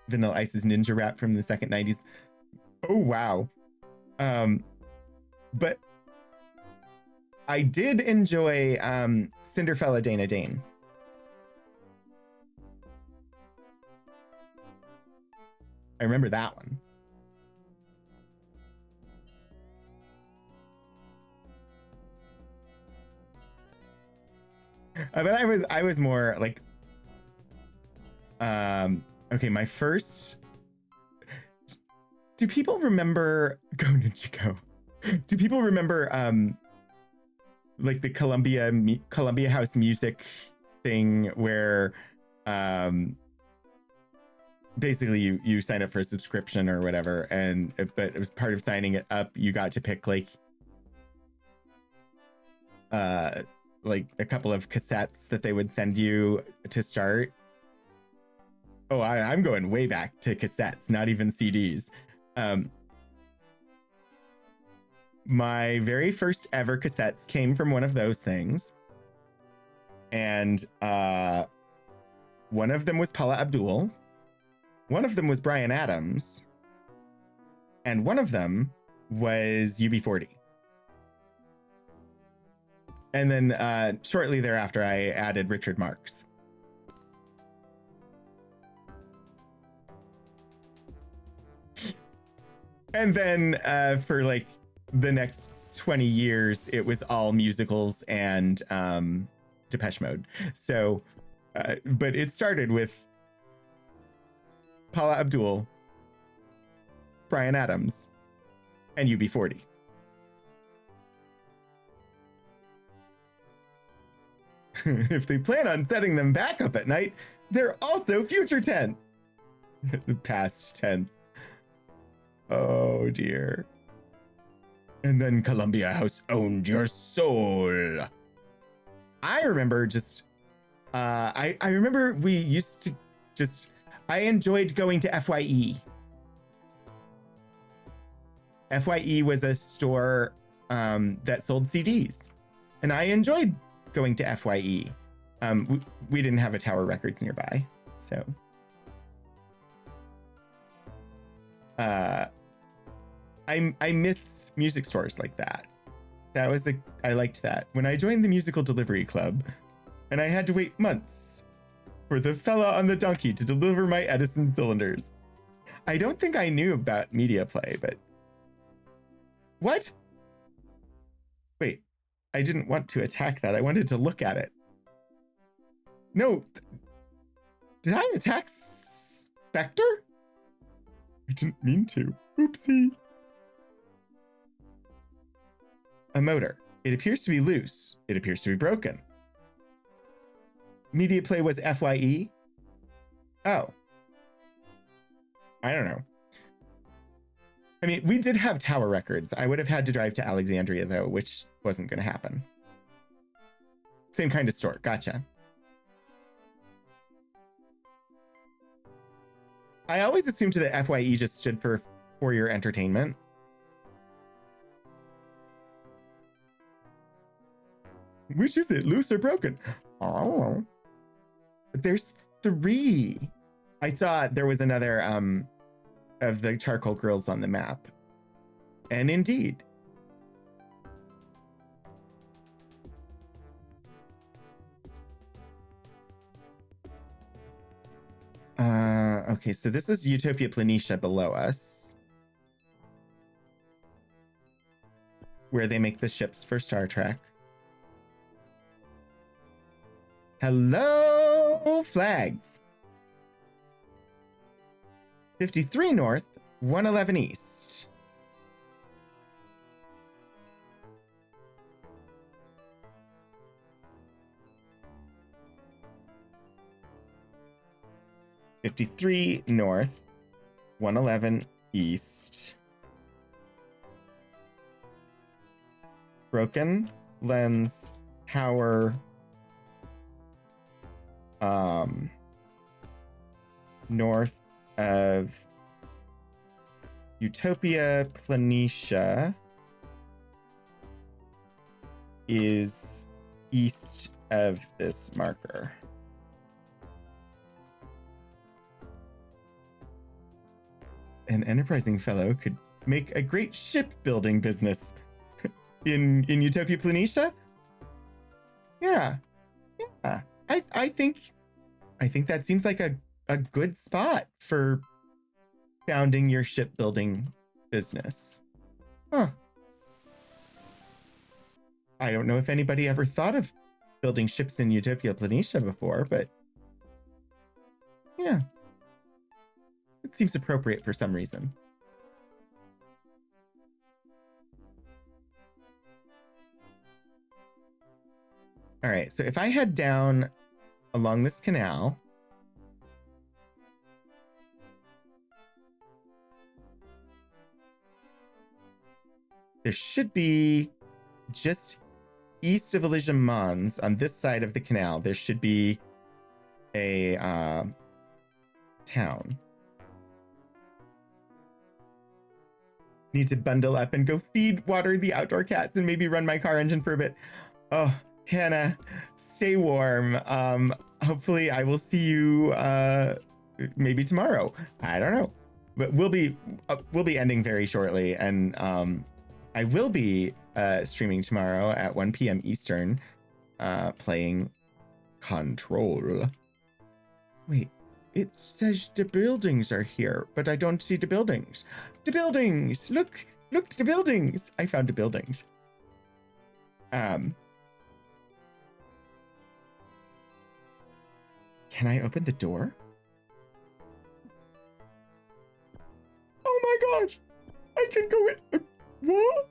Vanilla Ice's ninja rap from the second 90s. Oh, wow. But I did enjoy Cinderfella Dana Dane. I remember that one. But I was more like, okay, my first. Do people remember Go Ninja Go? Do people remember like the Columbia House music thing where basically you sign up for a subscription or whatever, but it was part of signing it up, you got to pick like a couple of cassettes that they would send you to start. Oh, I'm going way back to cassettes, not even CDs. My very first ever cassettes came from one of those things. And one of them was Paula Abdul. One of them was Bryan Adams. And one of them was UB40. And then shortly thereafter, I added Richard Marx. And then for like the next 20 years, it was all musicals and Depeche Mode. So, but it started with Paula Abdul, Bryan Adams, and UB40. If they plan on setting them back up at night, they're also future tense. Past tense. Oh dear. And then Columbia House owned your soul. I remember just I remember we used to just I enjoyed going to FYE. FYE was a store that sold CDs, and I enjoyed going to FYE. We didn't have a Tower Records nearby, so I miss music stores like that. I liked that. When I joined the musical delivery club, and I had to wait months for the fella on the donkey to deliver my Edison cylinders. I don't think I knew about Media Play, but what? Wait, I didn't want to attack that. I wanted to look at it. No, did I attack Spectre? I didn't mean to. Oopsie. A motor. It appears to be loose. It appears to be broken. Media Play was FYE? Oh. I don't know. I mean, we did have Tower Records. I would have had to drive to Alexandria, though, which wasn't going to happen. Same kind of store. Gotcha. I always assumed that FYE just stood for your entertainment. Which is it, loose or broken? Oh, there's 3. I saw there was another of the charcoal grills on the map, and indeed. Okay, so this is Utopia Planitia below us, where they make the ships for Star Trek. Hello, flags. 53 north, 111 east. (53 north, 111 east). Broken lens power. North of Utopia Planitia is east of this marker. An enterprising fellow could make a great shipbuilding business in Utopia Planitia. Yeah. I think that seems like a good spot for founding your shipbuilding business. Huh. I don't know if anybody ever thought of building ships in Utopia Planitia before, but yeah. It seems appropriate for some reason. All right, so if I head down along this canal, there should be just east of Elysium Mons on this side of the canal. There should be a town. Need to bundle up and go water the outdoor cats and maybe run my car engine for a bit. Oh, Hannah, stay warm. Hopefully I will see you maybe tomorrow. I don't know, but we'll be ending very shortly, and I will be streaming tomorrow at 1 p.m. Eastern, playing Control. Wait, it says the buildings are here, but I don't see the buildings. The buildings! Look, the buildings! I found the buildings. Can I open the door? Oh my gosh! I can go in. What?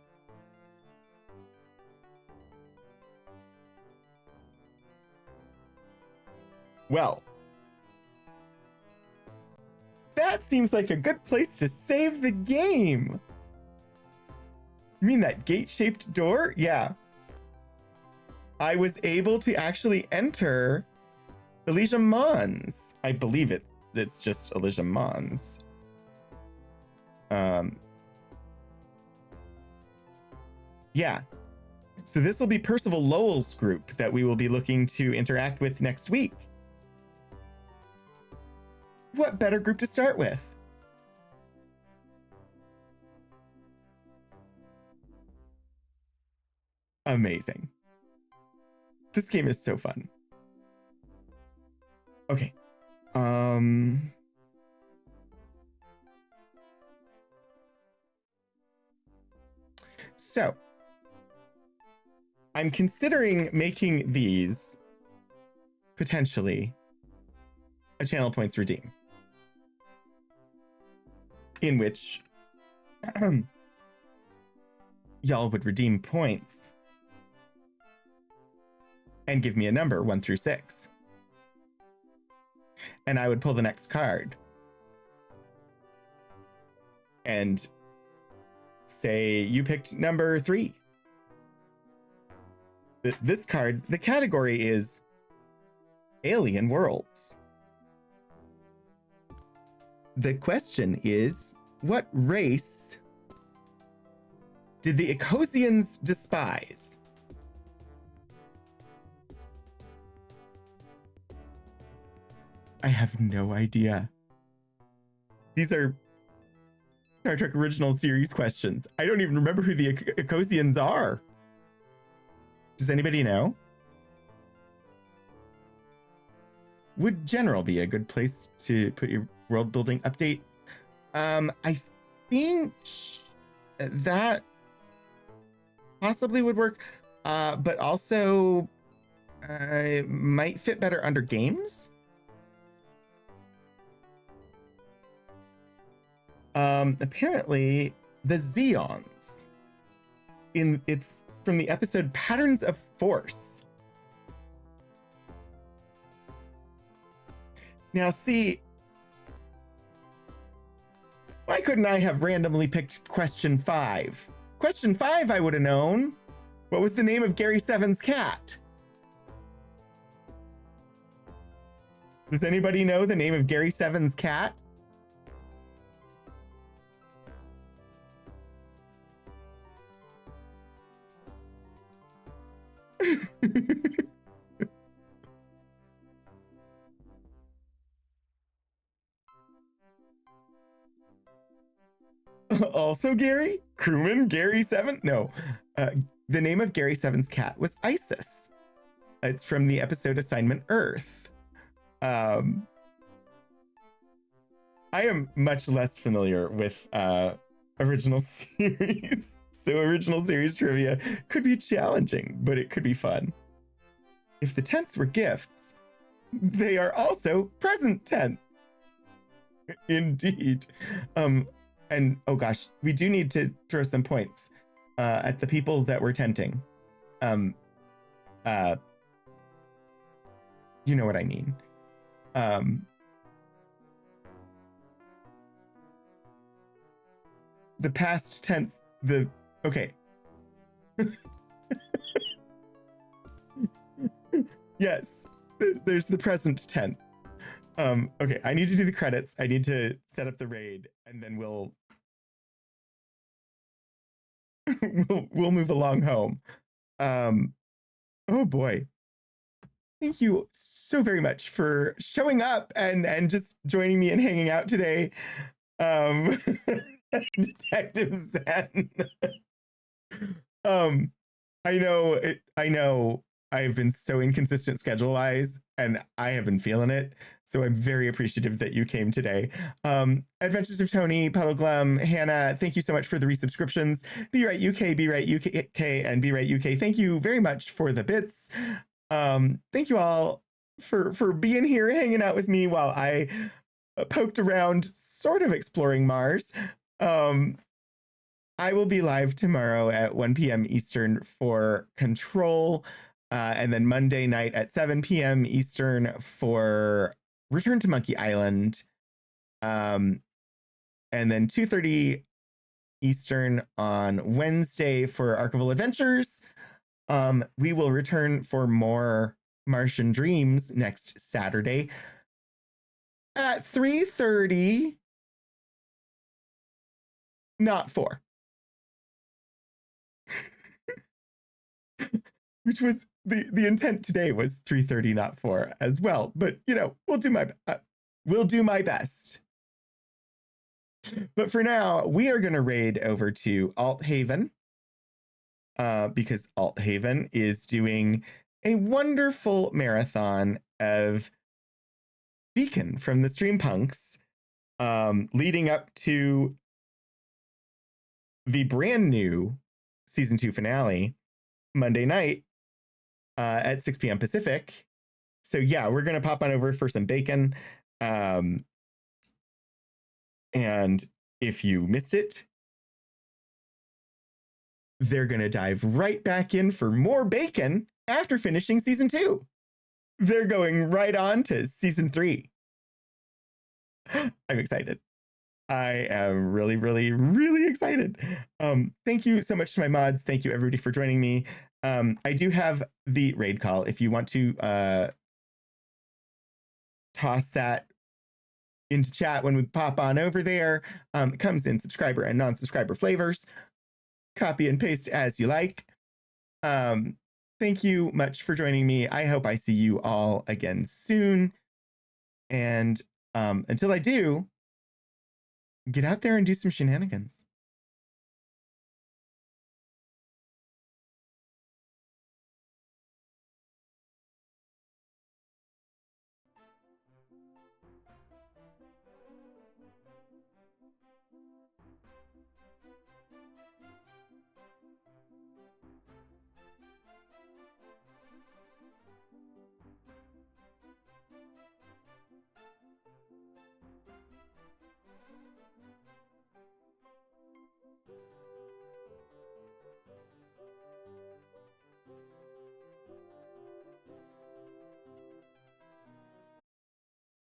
Well, that seems like a good place to save the game. You mean that gate-shaped door? Yeah. I was able to actually enter Elysium Mons. I believe it's just Elysium Mons. Yeah. So this will be Percival Lowell's group that we will be looking to interact with next week. What better group to start with? Amazing. This game is so fun. Okay. So I'm considering making these potentially a channel points redeem, in which y'all would redeem points and give me a number 1 through 6. And I would pull the next card and say you picked number 3. This card, the category is Alien Worlds. The question is, what race did the Ecosians despise? I have no idea. These are Star Trek Original Series questions. I don't even remember who the Ecosians are. Does anybody know? Would General be a good place to put your world building update? I think that possibly would work, but also might fit better under games. Apparently the Zeons it's from the episode Patterns of Force. Now see, why couldn't I have randomly picked question 5? Question 5 I would have known. What was the name of Gary Seven's cat? Does anybody know the name of Gary Seven's cat? Also Gary? Crewman Gary Seven? No. The name of Gary Seven's cat was Isis. It's from the episode Assignment Earth. I am much less familiar with original series. So original series trivia could be challenging, but it could be fun. If the tense were gifts, they are also present tense. Indeed. And oh gosh, we do need to throw some points at the people that we're tenting. You know what I mean. The past tense, okay. Yes, there's the present tense. Okay, I need to do the credits. I need to set up the raid, and then we'll move along home. Oh boy. Thank you so very much for showing up and just joining me and hanging out today. Detective Zen. I know I've been so inconsistent schedule-wise, and I have been feeling it. So I'm very appreciative that you came today. Adventures of Tony, Puddleglum, Hannah, thank you so much for the resubscriptions. Be Right UK, Be Right UK, and Be Right UK. Thank you very much for the bits. Thank you all for being here, hanging out with me while I poked around, sort of exploring Mars. I will be live tomorrow at 1 p.m. Eastern for Control, and then Monday night at 7 p.m. Eastern for Return to Monkey Island, and then 2:30 Eastern on Wednesday for Archival Adventures. We will return for more Martian Dreams next Saturday at 3:30, not 4. Which was the intent today was 3:30, not 4 as well. But we'll do my best. But for now, we are going to raid over to Alt Haven because Alt Haven is doing a wonderful marathon of Beacon from the Streampunks, leading up to the brand new season 2 finale Monday night at 6 p.m. Pacific. So yeah, we're gonna pop on over for some bacon. And if you missed it, they're gonna dive right back in for more bacon after finishing season 2. They're going right on to season 3. I'm excited. I am really, really, really excited. Thank you so much to my mods. Thank you everybody for joining me. I do have the raid call. If you want to toss that into chat when we pop on over there, it comes in subscriber and non-subscriber flavors. Copy and paste as you like. Thank you much for joining me. I hope I see you all again soon. And until I do, get out there and do some shenanigans.